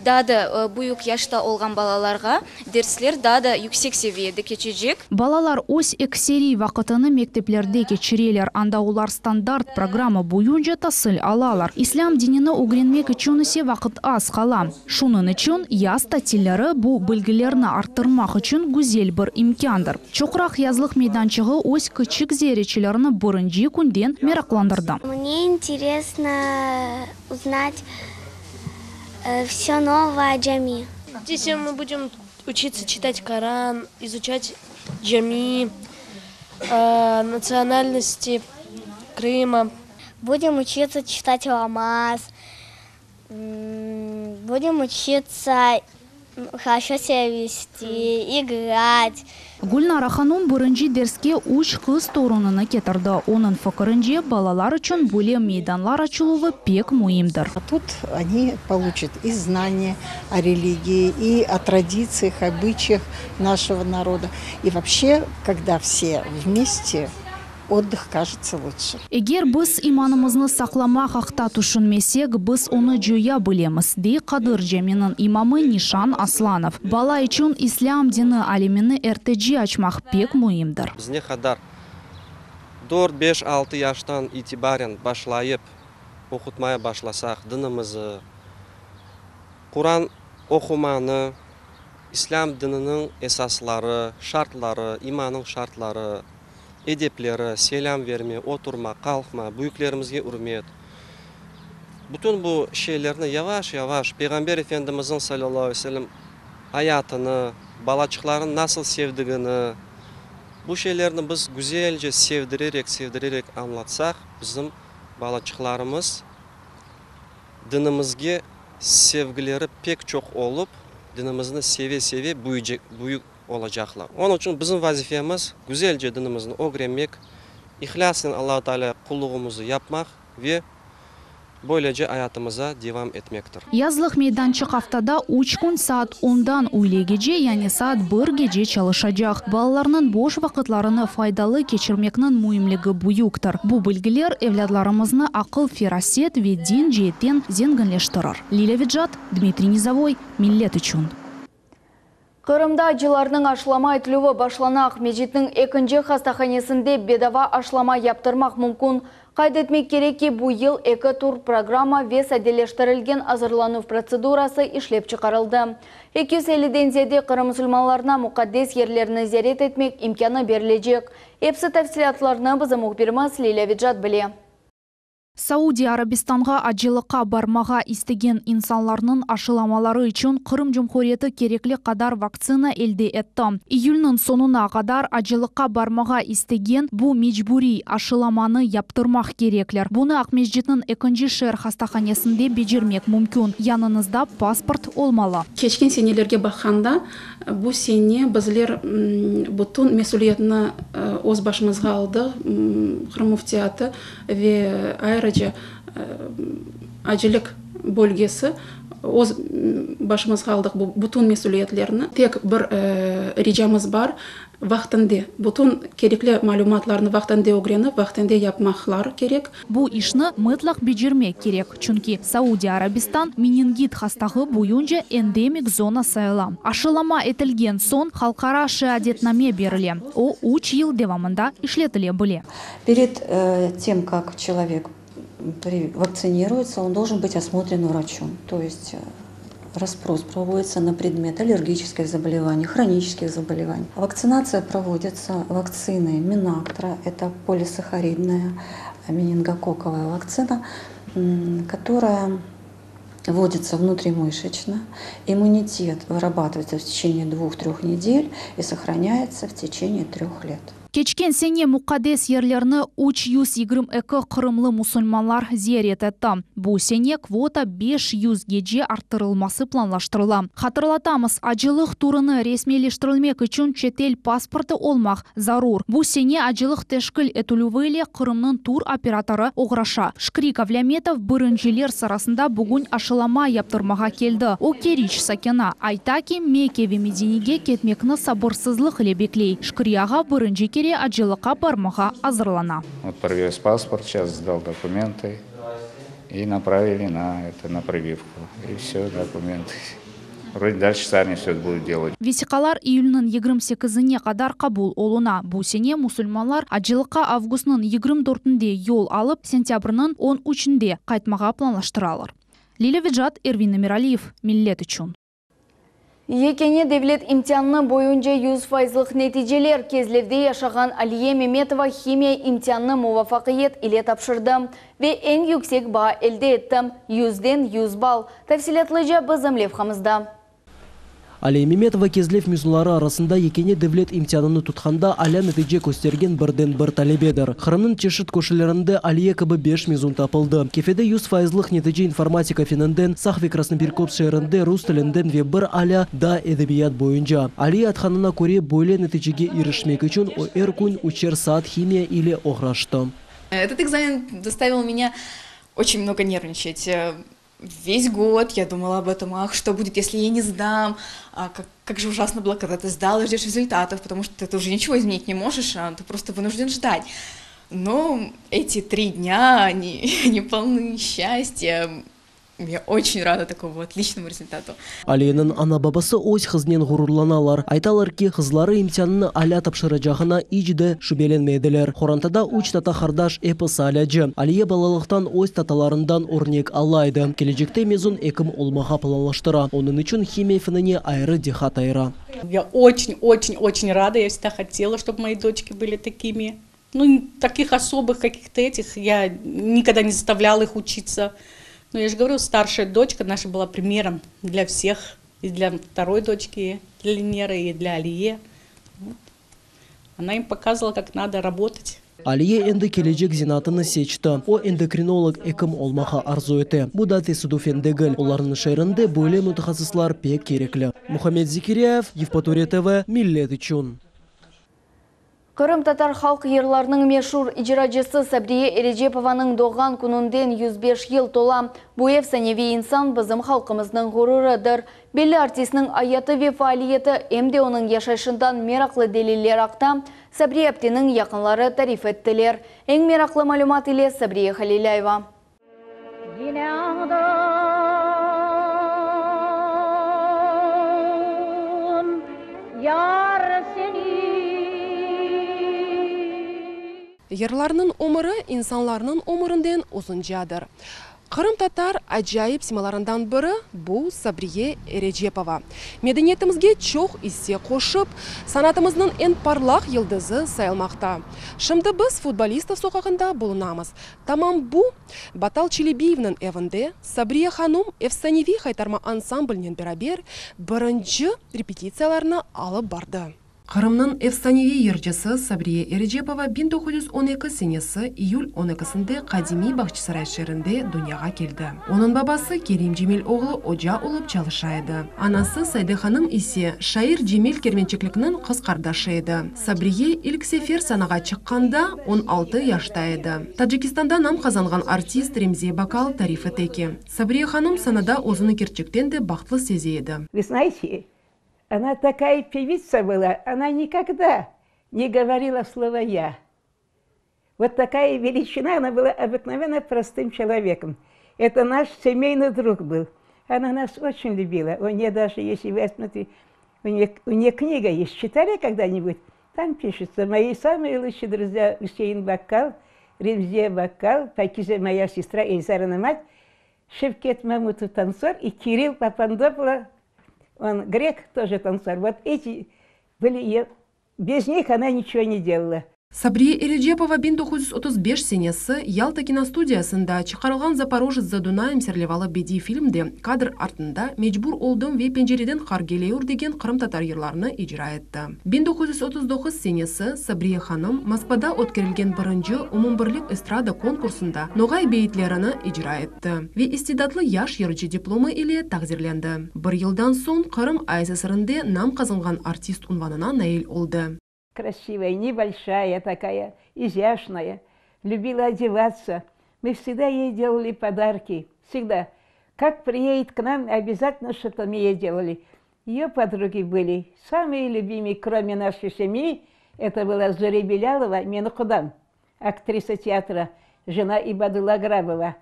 daha da büyük yaşta olan balalarga dersler daha da yüksek seviyede geçecek. Balalar öz ekseri vakitini mekteplerde geçirirler. Anda ular standart programma boyunca tahsil alalar. İslam dinini öğrenmek için ise vakit az kala. Şunun için yaz tatilleri bu bilgilerini arttırmak için güzel bir imkandır. Çoğrak yazlık meydançığı öz küçük ziyaretçilerini birinci günden meraklandırdı. Мне интересно узнать все новое о джами. Здесь мы будем учиться читать Коран, изучать джами, национальности Крыма. Будем учиться читать намаз, будем учиться хорошо себя вести, играть. Gulnara Hanım birinci derske 3 kız torununu getirdi. Onun fikrince balalar için böyle meydanlar açılığı pek mühimdir. Тут они получат и знания о религии, и о традициях, обычаях нашего народа. И вообще, когда все вместе, отдых кажется лучше. Eğer biz imanımızı saklamak hakta düşünmesek, biz onu joya bilemiz, dey Kadir Cami'nin imamı Nişan Aslanov. Bala için İslam dini alemini erteci açmak pek mühimdir. Biz ne kadar 4-5-6 yaştan itibaren başlayıp okutmaya başlasak dinimizi, Kur'an okumanı, İslam dininin esasları, şartları, imanın şartları, edepleri, selam verme, oturma, kalkma, büyüklerimizge hürmet. Bütün bu şeylerini yavaş yavaş Peygamber Efendimizin sallallahu aleyhi ve sellem hayatını, balacıkların nasıl sevdiğini, bu şeylerini biz güzelce sevdirerek anlatsak, bizim balacıklarımız dinimizge sevgileri pek çok olup, dinimizni seve büyük olacaklar. Onun için bizim vazifemiz güzelce dinimizni öğrenmek, ihlasla Allah-u Teala kulluğumuzu yapmak ve böylece hayatımıza devam etmektir. Yazlık meydançık haftada 3 gün saat 10'dan öğle gece, yani saat 1 gece çalışacak. Balalarının boş vakitlerini faydalı geçirmekinin mühimligi büyüktür. Bu bilgiler evlatlarımızı akıl, feraset ve din cihetten zenginleştirir. Lila Vidjat, Dmitri Nizavoy, millet için. Kırım'da acılarının aşılama etілуі başlanak. Mecitnin ikinci hastahanesinde bedava aşılama yaptırmak mümkün. Kaydetmek gerek ki bu yıl 2 tur programma ve sadeleştirilgen hazırlanу процедурасы işlep çıkarıldı. 250'den ziyade Kırım Müslümanlarına mukaddes yerlerini ziyaret etmek imkanı verilecek. Hepsi tafsilatlarını bizim muhbirimiz Lila Vidjat bile. Сауди Арабистанға acılıqqa бармаға istеген insanlarının aşılamaları için Kırım Cumhuriyeti gerekli kadar vaktsina elde etti. İyul'nun sonuna kadar acılıqqa barmağa istegen bu mecburi aşılamanı yaptırmak gerekler. Bunu Akmejit'nin 2. şehir hastahanesinde becermek mümkün. Yanınızda pasport olmalı. Geçken senelerge bakanda bu sene bizler bütün mesuliyetini öz başımızga aldık. Kırım Müftiyatı ve ayrıca acılık bölgesi öz başımızga aldık bu bütün mesuliyetlerini. Tek bir ricamız var. Vaktinde bütün gerekli malumatlarını vaktinde öğrenip vaktinde yapmaklar gerek. Bu işni mutlak becermek gerek. Çünkü Saudi Arabistan meningit hastalığı boyunca endemik zona sayılan. Aşılama etilgen son halkara şehadetname berildi. O 3 yıl devamında işletilebilir. Перед тем, как человек вакцинируется, он должен быть осмотрен врачом. То есть расспрос проводится на предмет аллергических заболеваний, хронических заболеваний. Вакцинация проводится вакциной Минактра, это полисахаридная менингококковая вакцина, которая вводится внутримышечно. Иммунитет вырабатывается в течение 2-3 недель и сохраняется в течение 3 лет. Keçken sene muqaddes yerlerini 322 qırımlı musulmanlar ziyaret etti. Bu sene kvota 500'ge arttırılması planlaştırılan. Hatırlatamız, acılık turunu resmileştirilmek için çetel pasportu olmak zarur. Bu sene acılık teşkil etülüveyle Kırım'nın tur operatoru Oğraşa Şkrik Avlametov birinchiler sırasında bugün aşılama yaptırmağa geldi. O Keriç sakini ayta ki Mekke ve Medine'ge ketmekni sabırsızlık ile bekley. Şkriyaga birinchi kere acılığa barmağa hazırlana. Вот привез паспорт, сейчас сдал документы и направили на прививку. И все, документы. Вроде дальше сами все будут делать. Vesikalar iyulның 28'ine kadar kabul oluna. Bu sene musulmanlar acılığa avgustның 24'інде yol alıp sentyabrның 13'інде qaytmağa planlaştıralır. Lila Vijat, Ervin Miraliyev, Millet üçün. Екене devlet imtihanını boyunca 100%'lık neticeler Kezlev'de yaşagan Aliye Mehmetova химия imtihanını muvafakiyet ile tapşırdı ve en yüksek bağ elde ettim. 100'den 100 bal. Tafsilatlıca bizim levhamızda. Aliye Mehmetova Kezlev müzulları arasında екене devlet imtihanını tutқанда Aля netice göstergen birden-bir talebeder. Kırımның çeşit koşullarında Aliye kıbı 5 mezun tapıldı. Kefede 100%'lık netice informatika feninden Sahvi Krasnopirkov şehrinde Rus tilinden ve bir Aля da edebiyat boyunca. Aliye atxanına göre böyle neticege erişmek için o gün 3 saat химия ile uğraştı. Этот экзамен заставил меня очень много нервничать. Весь год я думала об этом, что будет, если я не сдам, как же ужасно было, когда ты сдал и ждешь результатов, потому что ты уже ничего изменить не можешь, ты просто вынужден ждать. Но эти 3 дня, они полны счастья. Я очень рада такому отличному результату. Aliye'nin ana babası öz kızından gururlanalar. Aytalar ki kızları imtihanını Aля tapşıracağına hiç de şüphelenmediler. Xorantada 3 tata kardeş epis Aляcı. Aliye balalıktan öz tatalarından örnek alaydı. Gelecekte mezun ekim olmağa planlaştıra. Onun için химия fenini ayrı dihat ayıra. Я очень рада. Я всегда хотела, чтобы мои дочки были такими. Ну, таких особых каких-то этих я никогда не заставляла их учиться. Но я же говорю, старшая дочка наша была примером для всех, и для второй дочки, для Ленеры, и для Алие. Вот. Она им показывала, как надо работать. Aliye endi gelecek zinatını seçti. O endokrinolog ekim olmağa arzu etti. Bu da tesadüfen değil. Onların şehrinde böyle mütehassıslar pek gerekli. Muhammed Zikiriyev, Yevpatoria TV, Millet üçün. Kırım Tatar halk yerlarının meşhur icracısı Sabriye Erecepovanың doğan gününden 105 yıl tola. Bu efsanevi insan bizim halkımızın gururudur. Belli artistinin hayatı ve faaliyeti hem de onun yaşayışından meraklı deliller akta Sabriye Apte'nin yakınları tarif ettiler. En meraklı malumat ile Sabriye Halilayeva. Yerlarının umuru insanlarının umurundan uzuncadır. Kırım Tatar acayip simalarından biri bu Sabriye Erecepova. Medeniyetimizge çok hisse koşup, sanatımızın en parlak yıldızı sayılmakta. Şimdi biz futbolistov sokağında bulunamız. Tamam bu, Batal Çelebiyev'nin evinde Sabriye Hanım efsanevi haytarma ansamblinin beraber birinci repetisiyalarını alıp bardı. Kırım'ın efsanevi yercisi Sabriye Erecepova 1912 senesi iyul 12'sinde Kadimi Bahçesaray şehrinde dünyaya geldi. Onun babası Kerim Cemil oğlu oca olup çalışaydı. Anası Sayde Hanım ise şair Cemil Kermençeklik'nin kız kardeşiydi. Sabriye ilk sefer sanağa çıkkanda 16 yaştaydı. Tacikistan'da nam kazangan artist Remziye Bakal tarif etti ki, Sabriye Hanım sanada özünü gerçekten de baktlı seziydi. Вы знаете, она такая певица была, она никогда не говорила слово «я». Вот такая величина, она была обыкновенно простым человеком. Это наш семейный друг был. Она нас очень любила. У нее даже, если вы смотрите, у нее книга есть. Читали когда-нибудь? Там пишется: «Мои самые лучшие друзья Гусейн Бакал, Ремзия Бакал, Пакиза моя сестра, Эльзарина мать, Шевкет Мамутов танцор и Кирилл Папандопола, он грек, тоже танцор. Вот эти были, без них она ничего не делала. Сабрие Эреджепова 1935 сенесі Ялта киностудиясында чықарылған Запорожец за Дунаем серлевалы беди фильмде кадр артында мечбур олдым ве пенжереден қаргелеур деген қырым татар ерларыны ижра етті. 1939 сенесі Сабрие ханым Москвада өткерілген бірінші умумбірлік эстрада конкурсында ноғай бейітлеріні ижра етті. Ве истидатлы яш ерчі дипломы иле тағзирленді. Бір елдан соң Қырым АССРінде нам қазынған артист унванына наил олды. Красивая, небольшая такая, изящная, любила одеваться. Мы всегда ей делали подарки, всегда. Как приедет к нам, обязательно что-то мы ей делали. Ее подруги были самые любимые, кроме нашей семьи. Это была Зоя Белялова, Менукудан, актриса театра, жена Ибадулла Грабова.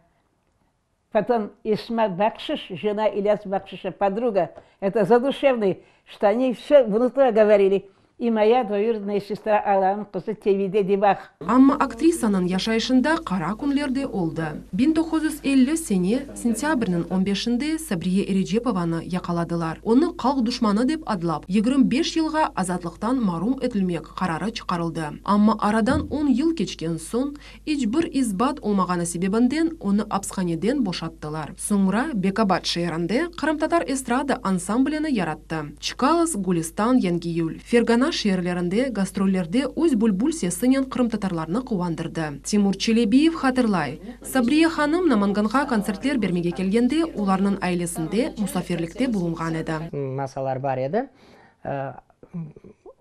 Потом Исма Бакшиш, жена Ильяс Бакшиша, подруга. Это задушевный, что они все внутри говорили. И моя двоюродная сестра Алан кызы Тевиде Дибах. Амма актрисаның яшайшында қара күнлерде олды. 1950 сене сентябрьнің 15-інде Сабрие Эреджепованы яқаладылар. Оны қалқ душманы деп адлап, 25 жылға азатлықтан марум етілмек қарары чықарылды. Амма арадан 10 ел кечкен соң, ичбір избат олмағаны себебінден оны апсханеден бошаттылар. Соңра Бекабат шайырында Қырым-татар эстрада ансамблені яратты. Чкалас, Гулистан, Янгиюль, Фергана шерлерінде гастроллерде өз бүлбүл сесінен қырым-татарларны қуандырды. Тимур Челебиев хатырлай. Сабрие ханым Наманганға концертлер бермеге келгенде, оларның айлесінде мусафирлікте болынған еді. Масалар бар еді.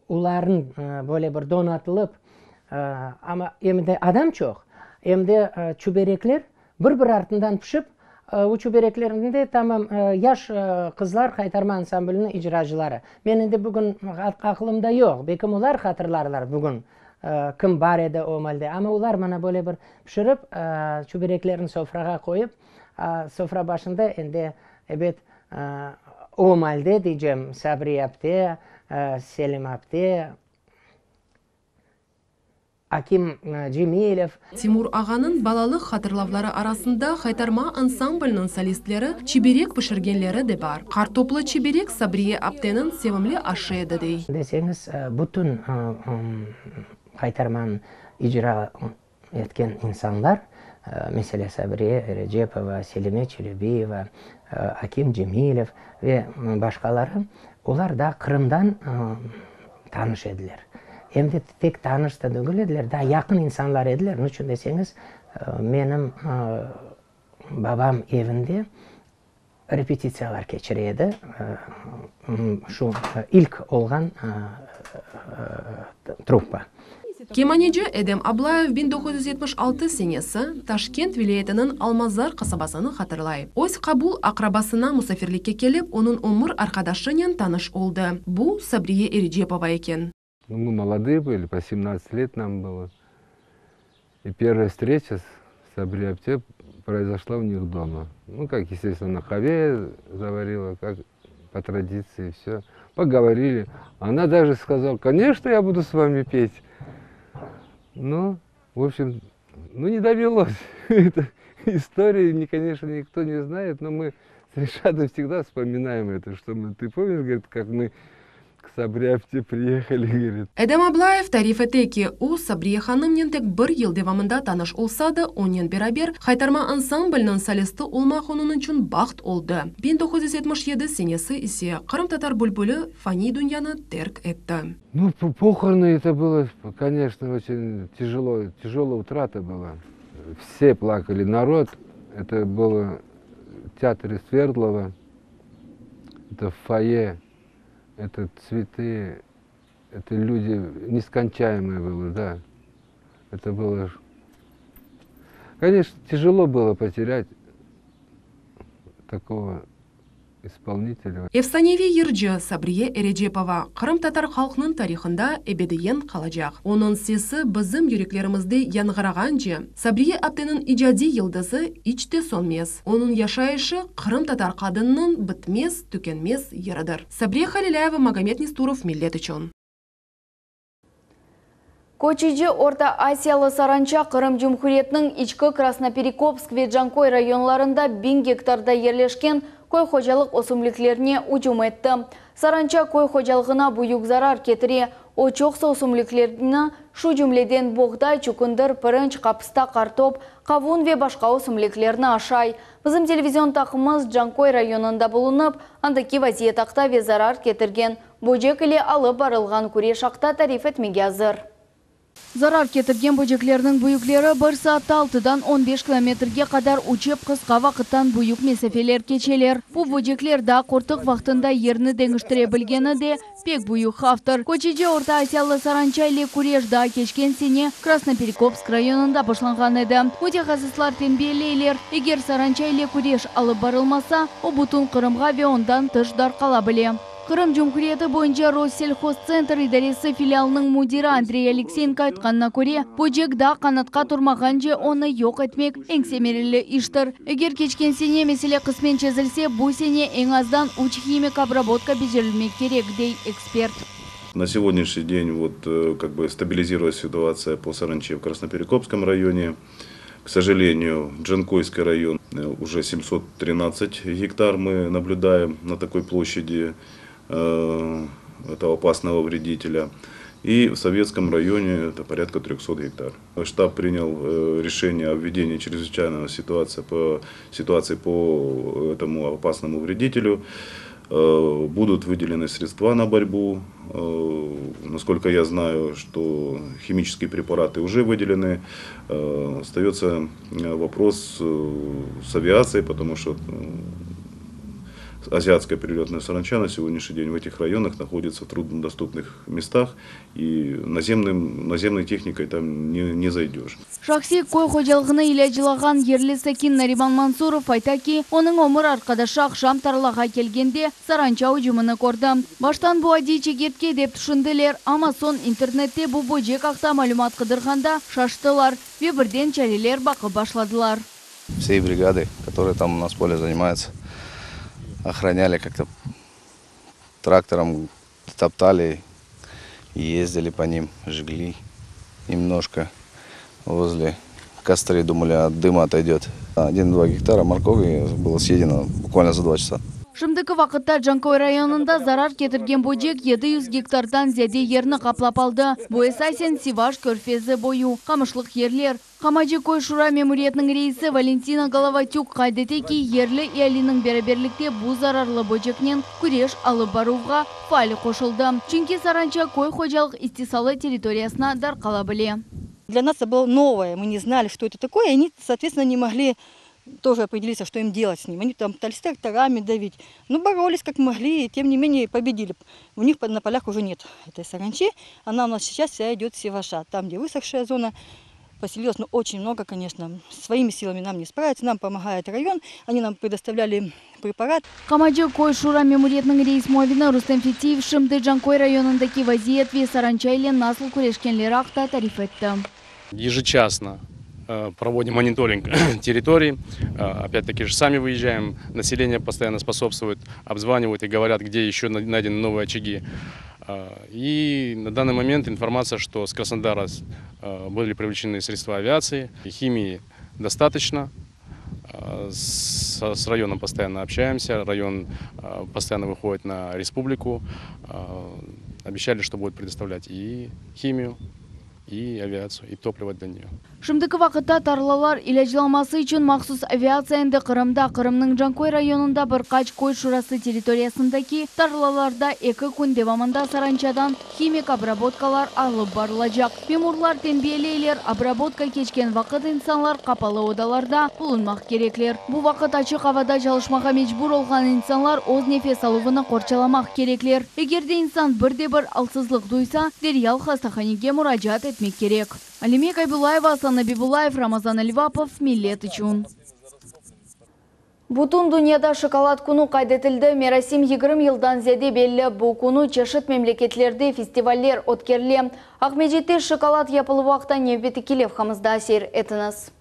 Оларын бөле бір донатылып, ама емде адам жоқ. Емде чүбереклер бір-бір артындан пішіп, у чүбереклерінде тамам яш қызлар қайтарма ансамблінің ижрашылары. Мен енді бүгін ақылымда жоқ. Бекім олар қатырларлар бүгін кім бар еді омалде. Ама олар мана бөле бір пішіріп, чүбереклерін софраға қойып, софра башында енді әбет омалде дейжем Сабрие апте, Селим апте, Аким Джемилев. Тимур ағаның балалық хатырлавлары арасында қайтарма ансамблінің солистлері чеберек пішіргенлері де бар. Қартоплы чеберек Сабрие аптенің севімлі ашы еді дей. Десеңіз, бүтін қайтарман ижра еткен инсанлар, mesela Сабрие Эреджепова, Селиме Челебиева, Аким Джемилев ve başkaları, олар да Қырымдан таныш еділер. Емде тек танышты дүгіл еділер, да яқын инсанлар еділер. Нүчін десеңіз, менің бабам евінде репетициялар кечіреді. Шу ilk olған труппа. Кеманеджі Эдем Аблаев 1976 сенесі Ташкент вилаетінің Алмазар қасабасыны хатырлай. Ось Қабул ақрабасына мұсафирлікке келіп, оның умыр арқадашынен таныш олды. Бұл Сабрие Эреджепова екен. Мы молодые были, по 17 лет нам было. И первая встреча с Сабрие апте произошла у них дома. Ну, как, естественно, на хаве заварила, как по традиции, все. Поговорили. Она даже сказала, конечно, я буду с вами петь. Ну, в общем, не довелось. Эту историю, конечно, никто не знает, но мы с Ришадом всегда вспоминаем это, что мы, ты помнишь, говорит, как мы к Сабрие апте приехали, говорит. Эдем Аблаев тариф етеки, о Сабрие ханымнен тек бір ел девамында таныш олсады, онен берабер қайтарма ансамблінің солисті олмақ оның үшін бақт олды. 1977 сенесі исе Қырым-татар бүлбүлі фани дүнияны терк етті. Ну, похороны это было, конечно, очень тяжелая утрата была. Все плакали, народ. Это было в театре Свердлова, это в фойе. Это цветы, это люди нескончаемые было, да. Это было, конечно, тяжело было потерять такого исполнителя. Эфсаневи Ерджи Сабрие Эреджепова Қырым-татар халқының тарихында эбедейен қалажақ. Оның сесі біздің юреклерімізде яңғырағанже, Сабрие аптенің ижади йылдызы ичте сонмес. Оның яшайышы Қырым-татар қадынның бітмес, түкенмес ерідір. Сабрие Халиляева, Магомед Нестуров, Миллет үшін. Кочиджи Орта Азиялы Саранча Кырым Жумхуриетнің Ичкі Красноперекопск ве Жанкой районларында 1000 гектарда ерлешкен кой хожалық осымліклеріне ұжым етті. Саранча кой хожалығына бұйық зарар кетіре, очоқсы осымліклеріне шу жүмледен боғдай, чукындыр, пірінч, қапыста, картоп, қавун ве башқа осымліклеріне ашай. Біздің телевизион тақымыз Жанкой районында болынып, андыки вазиетақта ве зарар кетірген. Бөжек иле алып барылған күре шақта тариф етмеге азыр. Зарар кетірген бөжеклерінің бұйықлері 1 саатта 6-дан 15 километрге қадар учеп қысқа вақыттан бұйық месефелер кечелер. Бұл бөжеклерді қортық вақтында ерні деңіштіре білгені де пек бұйық автор. Кочиджи Орта Азиялы Саранча иле Курешда кешкен сене Красноперекопск районында башланған еді. Мутехасыслар тенбелейлер, егер Саранча иле Куреш алып барылмаса, о бұтын Қырымға ве ондан тыш дарқала біле. Кырым Жумхуриеті бойынша Россельхозцентр идаресі филиалының мудирі Андрей Алексеенко айтқанына көре, бөжекда қанатқа тұрмаған же оны йоқ етмек әңсемерілі іштір. Егер кечкен сене меселе қысмен чезілсе, бұл сене ең аздан уч химик обработка бежірілмек керек, дей эксперт. На сегодняшний день стабилизируется ситуация по Саранче в Красноперекопском районе. К сожалению, Джанкойский район уже 713 гектар мы наблюдаем на такой площади этого опасного вредителя. И в Советском районе это порядка 300 гектар. Штаб принял решение о введении чрезвычайной ситуации по этому опасному вредителю. Будут выделены средства на борьбу. Насколько я знаю, что химические препараты уже выделены. Остается вопрос с авиацией, потому что азиатская перелетная саранча на сегодняшний день в этих районах находится в труднодоступных местах, и наземной техникой там не зайдешь. Шахси кой хожалғыны иләжилаған ерлі Сакин Нариман Мансуров айтаки, оның омыр арқадашы ақшам тарлаға келгенде Саранча ұжымыны көрді. Баштан бұ ади чегертке деп түшінділер, ама сон интернетте бұ бөжек ақта малюмат қыдырғанда шаштылар, ве бірден чәрелер бақы башладылар. Все бригады, которые там у нас в поле занимаются, охраняли как-то трактором, топтали и ездили по ним, жгли немножко возле костры, думали, от дыма отойдет. 1-2 гектара моркови было съедено буквально за 2 часа. Шымдыкі вақытта Жанкой районында зарар кетірген бөжек 700 гектардан зәде ерні қаплап алды. Бойсасен Сиваш көрфезі бойу. Қамышлық ерлер. Қамаджи Кой Шура мемориетінің рейсі Валентина Головатюк қайдетеки ерлі иялінің береберлікте бұ зарарлы бөжекнен күреш алып баруға файлы қошылды. Чүнки Саранча Кой хожалық истисалы территориясына дарқала біле. Для нас это было новое, мы не знали, что это такое, и они, соответственно, не могли тоже определиться, что им делать с ним. Они там пытались тракторами давить. Ну, боролись как могли, и тем не менее победили. У них на полях уже нет этой саранчи. Она у нас сейчас вся идет Севаша. Там, где высохшая зона, поселилось, ну, очень много, конечно. Своими силами нам не справиться. Нам помогает район. Они нам предоставляли препарат. Қамаджи Кой Шура мемориетінің рейс муавина Рустем Фетиев Шымды Жанкой районындаки вазиет ве Саранча илен насыл көрешкенлері ақта тариф етті. Ежечасно проводим мониторинг территорий, опять-таки же сами выезжаем, население постоянно способствует, обзванивают и говорят, где еще найдены новые очаги. И на данный момент информация, что с Краснодара были привлечены средства авиации, химии достаточно, с районом постоянно общаемся, район постоянно выходит на республику, обещали, что будут предоставлять и химию, и авиацию, и топливо для нее. Шымдыкі вақытта тарлалар иләжіламасы үшін мақсус авиацияңды Қырымда, Қырымның Жанкой районында бір қач Кой Шурасы территориясындаки тарлаларда 2 күн девамында Саранчадан химик обработкалар алып барылажақ. Мемурлар тенбелейлер обработка кечкен вақыт инсанлар қапалы одаларда бұлынмақ кереклер. Бұл вақыт ачық авада жалышмаға мечбур олған инсанлар оз нефес алуғыны қорчаламақ кереклер. Егерде инсан бірде-бір алсызлық дойса, дерьял хастаханиге мұражат етмек керек. Алимек Айбулаева, Асана Бибулаев, Рамазан Альвапов, Миллет Ичун. Бутун дүнияда шоколад күні қайдетілді. Мерасим 20 елдан зәде белі бұл күні чешет мемлекетлерде фестивалер өткерле. Ақмежетте шоколад япылы вақта невбеті келев қамызда әсер етіңіз.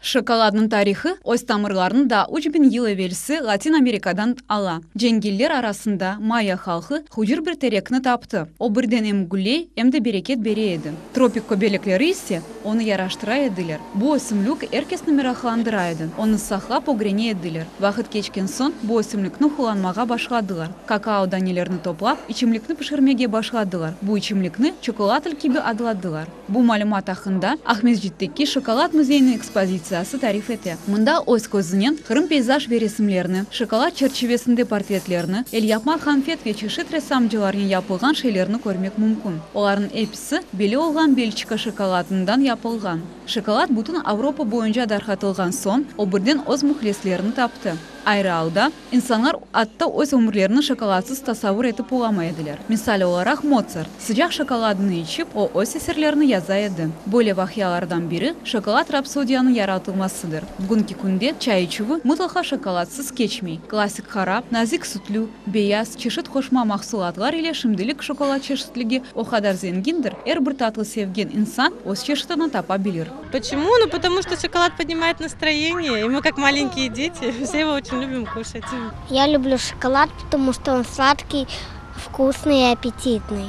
Шоколадның тарихы өз тамырларын да 3000 ел evvelsi Латин Америкадан ала. Жеңгеллер арасында майя халқы хужир бір терекні тапты. О бірден ем гулей, эмді берекет бере еді. Тропик көбелеклері ise оны яраштыра еділер. Бұл өсімлік әркесні мерахландыра еді. Оны сақлап огрене еділер. Вақыт кечкен сон бұл өсімлікні хуланмаға башладылар. Какао данелерні топлап, ичімлікні пішірмеге башладылар. Бұл ичімлікні чоколад кебі адладылар. Бұл малымат ақында Ахмезжиттеки шоколад музейінің экспозициясы тариф еті. Мұнда өз көзінен Қырым пейзаж бересімлеріні, шоколад черчевесінде портретлеріні, Ельяпма конфет ве чешет ресамчыларын япылған шейлеріні көрмек мүмкін. Олардың эпсі белі олған Бельчика шоколадынан япылған. Шоколад бүтін Авропа бойынша дарқатылған сон, о бірден өз мұхлеслеріні тапты. Айралда insanlar атта өз өмірлеріні шоколадсыз тасавыр етіп оламайдылар. Мисали оларақ Моцарт sıcak шоколадыны içip, о өз esерlerini яза еді. Böyle vahyalardan biri şokolad rapsodiyanın yaratılmasıdır. Bugünkü günde çay içuvu mutlaka şokoladsız geçmey. Klasik harap, nazik sütlü, beyaz, çeşit hoşma mahsulatlar ile şimdilik şokolad çeşitligi o kadar zengindir. Her bir tatlı sevgen insan öz çeşitini tapabilir. Почему? Ну, потому что шоколад поднимает настроение, и мы, как маленькие дети, все его очень любим кушать. Я люблю шоколад, потому что он сладкий, вкусный и аппетитный.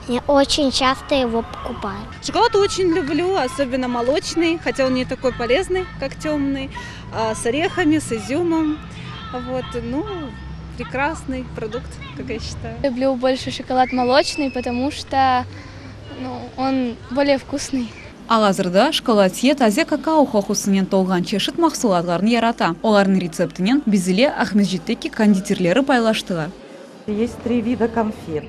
Я очень часто его покупаю. Шоколад очень люблю, особенно молочный, хотя он не такой полезный, как темный, с орехами, с изюмом. Вот, ну, прекрасный продукт, как я считаю. Люблю больше шоколад молочный, потому что он более вкусный. Алазырда шоколадье тазе какао хохусынен толған чешет махсулатларын ярата. Олардың рецептінен бізіле Ахмезжиттеки кондитерлері пайлаштылар. Есть 3 вида конфет.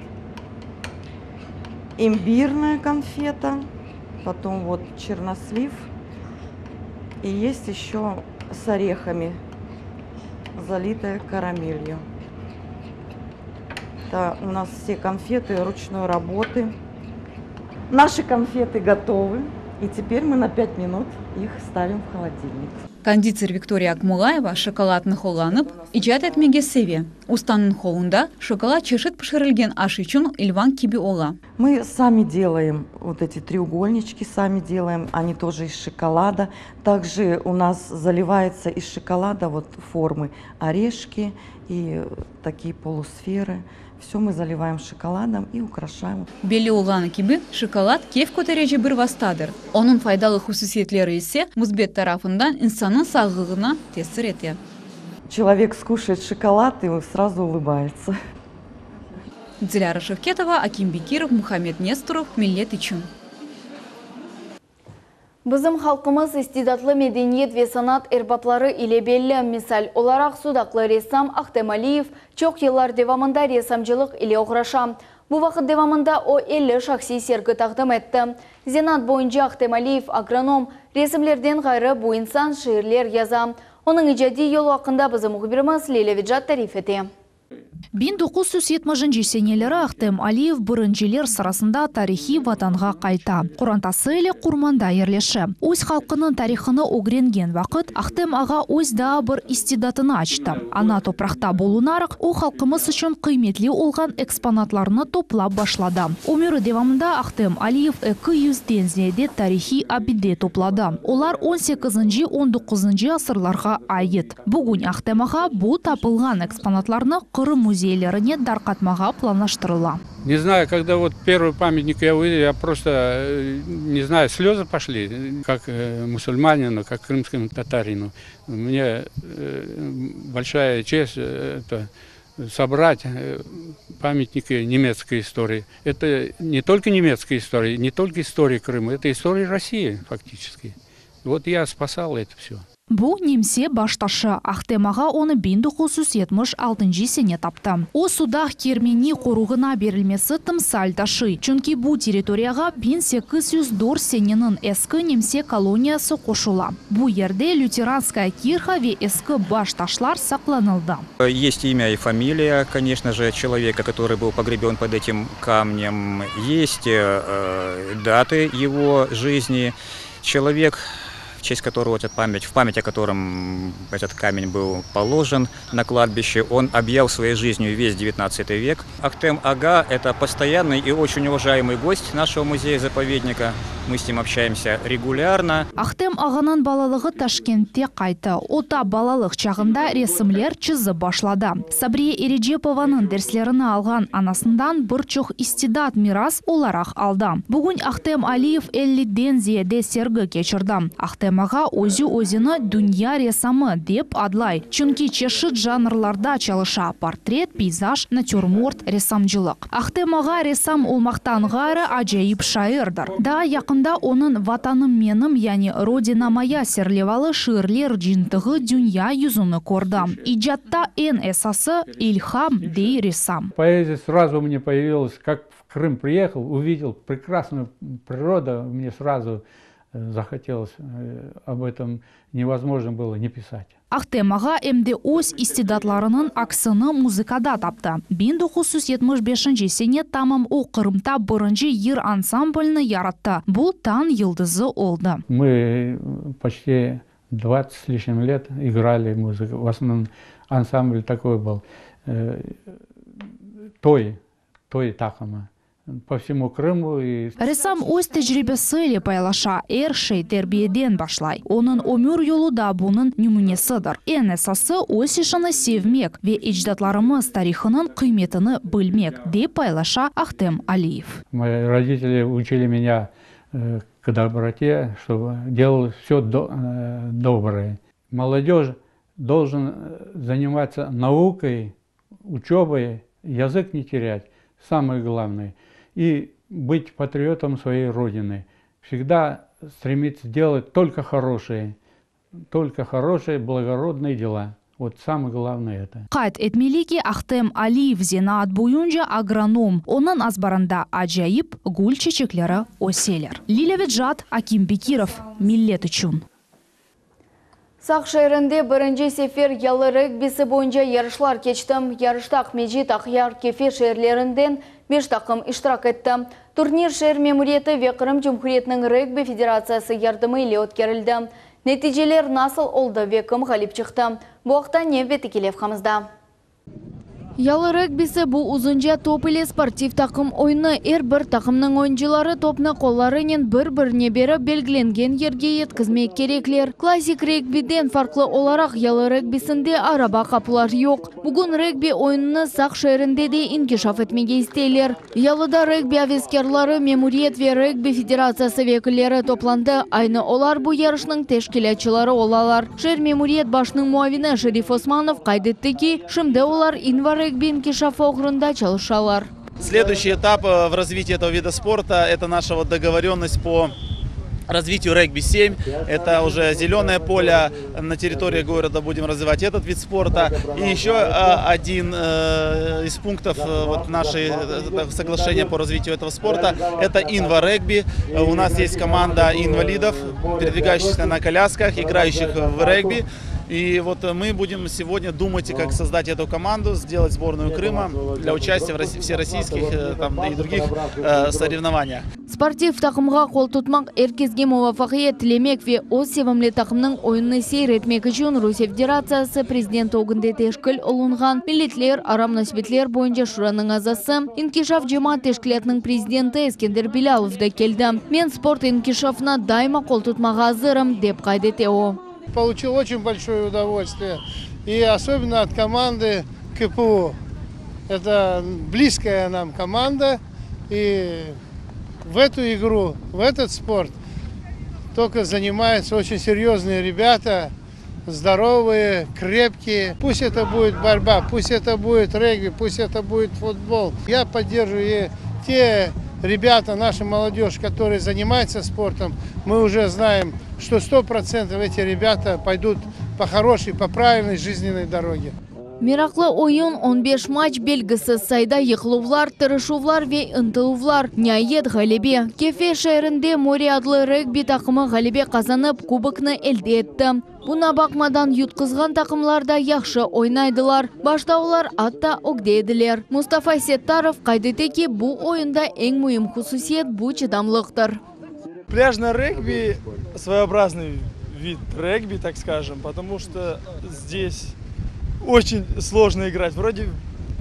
Имбирная конфета, потом вот чернослив, и есть еще с орехами, залитая карамелью. Это у нас все конфеты ручной работы. Наши конфеты готовы, и теперь мы на 5 минут их ставим в холодильник. Кондитер Виктория Акмулаева шоколадны холанып, ижат этмеге севе. Устанын холында шоколад чешет пішірілген аш үшін Ильван киби ола. Мы сами делаем вот эти треугольнички, сами делаем, они тоже из шоколада. Также у нас заливается из шоколада вот формы орешки и такие полусферы. Все мы заливаем шоколадом и украшаем. Белі олғаны кебі шоколад кев көтережі бір вастадыр. Оның файдалы хусусиетлері ise мұзбет тарафындан insanın sağlığına tesir ете. Человек скушает шоколад и сразу улыбается. Диляра Шевкетова, Аким Бекиров, Мухаммед Несторов, Миллет Ичун. Bizim халқымыз истидатлы медениет ве санат эрбаплары иле белі. Мисал, оларақ судақлы ресам Ахтем Алиев чоқ еллар девамында ресамжылық иле оғраша. Бұл вақыт девамында о 50 шақси сергі тақдым етті. Зенат бойынша Ахтем Алиев агроном ресімлерден ғайры бұл инсан шиырлер яза. Оның ижади ел уақында бізім ұғыбіріміз Лелевиджат тариф ете. 1970 сенелері Ахтем Алиев біріншілер сырасында тарихи ватанға қайта. Құрантасы еле құрманда ерлеші. Өз халқының тарихыны огренген вақыт Ахтем аға өз да бір истидатыны açты. Ана топрақта болунарық, о халқымыз үшін қиметлі олған экспонатларыны топлап башлады. Өмірі девамында Ахтем Алиев 200-ден зиеде тарихи абиде топлады. Олар 18-19 асырларға айет. Бүгін Ахтем аға бұл тапылған экспонатларыны Қырым музейлеріне дарқатмаға планаштырыла. Не знаю, когда вот первый памятник я увидел, я просто, не знаю, слезы пошли, как мусульманину, как крымскому татарину. Мне большая честь это собрать памятники немецкой истории. Это не только немецкая история, не только история Крыма, это история России фактически. Вот я спасал это все. Бұл немсе башташы Ахтемаға оны 1976 сене тапты. О судақ кермени қоруғына берілмесі тым сальдашы. Чүнки бұл территорияға 1804 сененің ескі немсе колониясы қошыла. Бұл ерде лютеранская кирха ве ескі башташлар сақланылды. Есть имя и фамилия, конечно же, человека, который был погребен под этим камнем. Есть даты его жизни. Человек, в честь которого в память о котором этот камень был положен на кладбище, он объял своей жизнью весь 19 век. Ахтем Ага – это постоянный и очень уважаемый гость нашего музея-заповедника. Мы с ним общаемся регулярно. Ахтем Ағанын балалығы Ташкентте қайты. Ота балалық чағында ресімлер чызы башлады. Сабрия Эрежепованың дерслеріні алған анасындан бір чоқ истидат мирас оларақ алды. Бүгін Ахтем Алиев 50-ден зиеде сергі кечірді. Ахтем Аға өзі-өзіні дүния ресамы деп адлай. Чүнки чешіт жанрларда чалыша портрет, пейзаж, натюрморт, ресамчылық. Ахтем Аға ресам олмақтан ғары ажайып шайырдыр. Да яқында оның ватаным менім, яғни родина моя серлевалы ширлер жинтығы дүния юзуны көрді. Иджатта ен эсасы илхам дей ресам. Поэзия сразу мне появилась, как в Крым приехал, увидел прекрасную природу, мне сразу захотелось об этом, невозможно было не писать. Ахтем Аға әмде өз истидатларының аксыны музыкада тапты. 1975 сене тамам о Қырымта бірінші ер ансамбльны яратты. Бұл тан йылдызы олды. Мы почти 20 с лишним лет играли музыку. В основном ансамбль такой был. Той Тахама. По всему Крыму. Ресам өз тәжірибесі пайлаша әршей тәрбиеден башлай. Оның өмір yolu да бұның нүмінесідір. Ең әсасы өз ішіні севмек ве иждатларымыз тарихының қиметіні білмек деп пайлаша Ахтем Алиев. Мои родители учили меня к доброте, чтобы делал все доброе. Молодежь должен заниматься наукой, учебой, язык не терять. Самое главное. И быть патриотом своей родины. Всегда стремиться делать только хорошие, благородные дела. Вот самое главное это. Қайт этмелики Ахтем Алиев зенаат бойынша агроном. Оның азбарында ажайып гүл чечеклері оселер. Лилевет Жат, Аким Бекиров, Миллет үшін. Сақ шайрынде бірінші сефер ялы регбисі бойынша ярышлар кечтім. Ярыштақ Меджит Ақяр кефе шайрлерінден 5 тақым иштирак етті. Турнир шайр мемуриеті ве Қырым Жумхуриетінің регби федерациясы ярдымы иле өткерілді. Нәтижелер насыл олды ве кім ғалип чықты. Бұақта невбеті келев қамызда. Ялы регбисі бұл ұзынжа топ иле спортив тақым ойны бір тақымның ойыншылары топны қолларымен бір-біріне бері белгіленген ерге еткізмек кереклер. Классик регбиден фарқлы оларақ ялы регбисінде араба қапылар жоқ. Бүгін регби ойынны сақ шайрінде де инкишаф етмеге істейлер. Ялыда регби авескерлары мемуриет ве регби федерациясы векілері топланды. Айны олар бұл ярышның тешкелетчілары олалар. Шайр мемуриет башының муавины Шериф Османов қайдетті ки, шымды олар инвар Следующий этап в развитии этого вида спорта – это наша договоренность по развитию регби-7. Это уже зеленое поле на территории города, будем развивать этот вид спорта. И еще один из пунктов нашего соглашения по развитию этого спорта – это инва-регби. У нас есть команда инвалидов, передвигающихся на колясках, играющих в регби. И вот мы будем сегодня думать, как создать эту команду, сделать сборную Крыма для участия в всероссийских и других соревнованиях. Спортив тақымға қол тұтмақ әркезге муафақиет тілемек ве өз севімлі тақымның ойынны сейретмек үшін Русия Федерациясы президенті оғынды тешкіл ұлынған милетлер, арам насбетлер бойынша шураның азасы инкишаф жемат тешкілетінің президенті Ескендер Билалов да келді. Мен спорт инкишафына дайма қол тұтмаға азырым деп қайдете о. Получил очень большое удовольствие, и особенно от команды КПО. Это близкая нам команда, и в эту игру, в этот спорт только занимаются очень серьезные ребята, здоровые, крепкие. Пусть это будет борьба, пусть это будет регби, пусть это будет футбол. Я поддерживаю те ребята, наша молодежь, которые занимаются спортом. Мы уже знаем, что 100% эти ребята пойдут по хорошей, по правильной жизненной дороге. Мирақлы ойын 15 матч белгісі сайда еқлувлар, тырышувлар ве ынтылувлар. Няет ғалебе. Кефе шайрінде море адлы регби тақымы ғалебе қазанып кубокны әлде етті. Бұна бақмадан ютқызған тақымларда яқшы ойнайдылар. Баштаулар атта өгдейділер. Мустафа Сеттаров қайдеті ки бұл ойында ең мұйым хусусиет бұл чыдамлықтыр. Пляжный регби своеобразный вид регби, так скажем, потому что здесь очень сложно играть. Вроде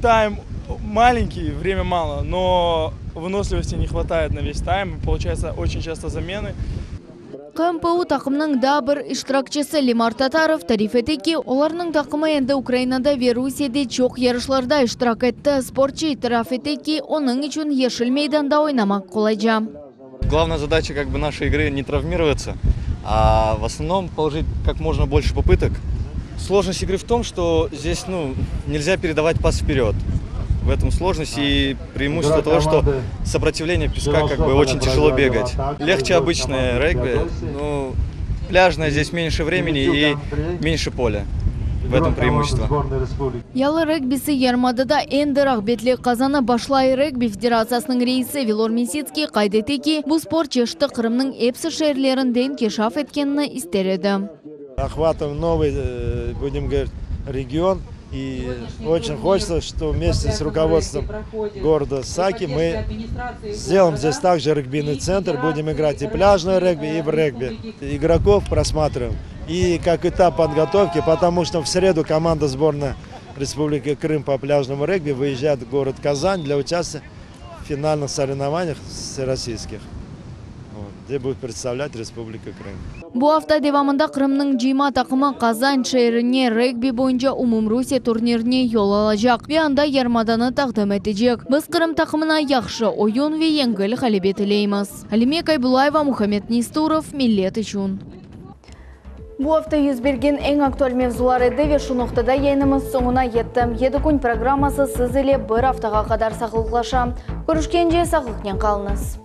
тайм маленький, время мало, но выносливости не хватает на весь тайм. Получается очень часто замены. КМПУ тақымның да бір иштиракчысы Лимар Татаров тариф етті ки, оларның тақымы енді Украинада Верусияде чоқ ярышларда иштирак етті. Спортчы итраф етті ки, оның үшін ешіл мейданда ойнамақ қолайжа. Главная задача нашей игры не травмироваться, а в основном положить как можно больше попыток. Сложность игры в том, что здесь нельзя передавать пас вперед. В этом сложность и преимущество того, что сопротивление песка очень тяжело бегать. Легче обычное регби, но пляжное здесь меньше времени и меньше поля. В этом преимущество. Ялы регбисі ярмадыда эндірақ бетлі қазаны Башлай регби федерациясының рейсі Вилор Месицкий қайдеті ки, бұл спорт жешті Қырымның эпсі шерлерінден кешаф еткеніні истереді. Охватываем новый, будем говорить, регион. И очень хочется, что вместе с руководством города Саки мы сделаем здесь также регбийный центр. Будем играть и пляжное регби, и в регби. Игроков просматриваем. И как этап подготовки, потому что в среду команда сборной Республики Крым по пляжному регби выезжает в город Казань для участия в финальных соревнованиях всероссийских, где будет представлять Республика Крым. Бұл hafta devamında Қырымның жима тақымы Қазан шайырыне регби бойынша Умумрусия турниріне yol alacak. Bir anda yarmadаны тақдым etecek. Біз Қырым тақымына яқшы ойын ve еңгіл қалебе тілейміз. Алиме Кайбулаева, Мухаммед Нистуров, Миллет үшін. Bu hafta yüz bergen en aktual mevzular edi ve şu noktada yayınımız sonuna yettim. 7 gün programması siz ile bir haftaga kadar sağlıklaşam. Görüşkence sağlıkla kalınız.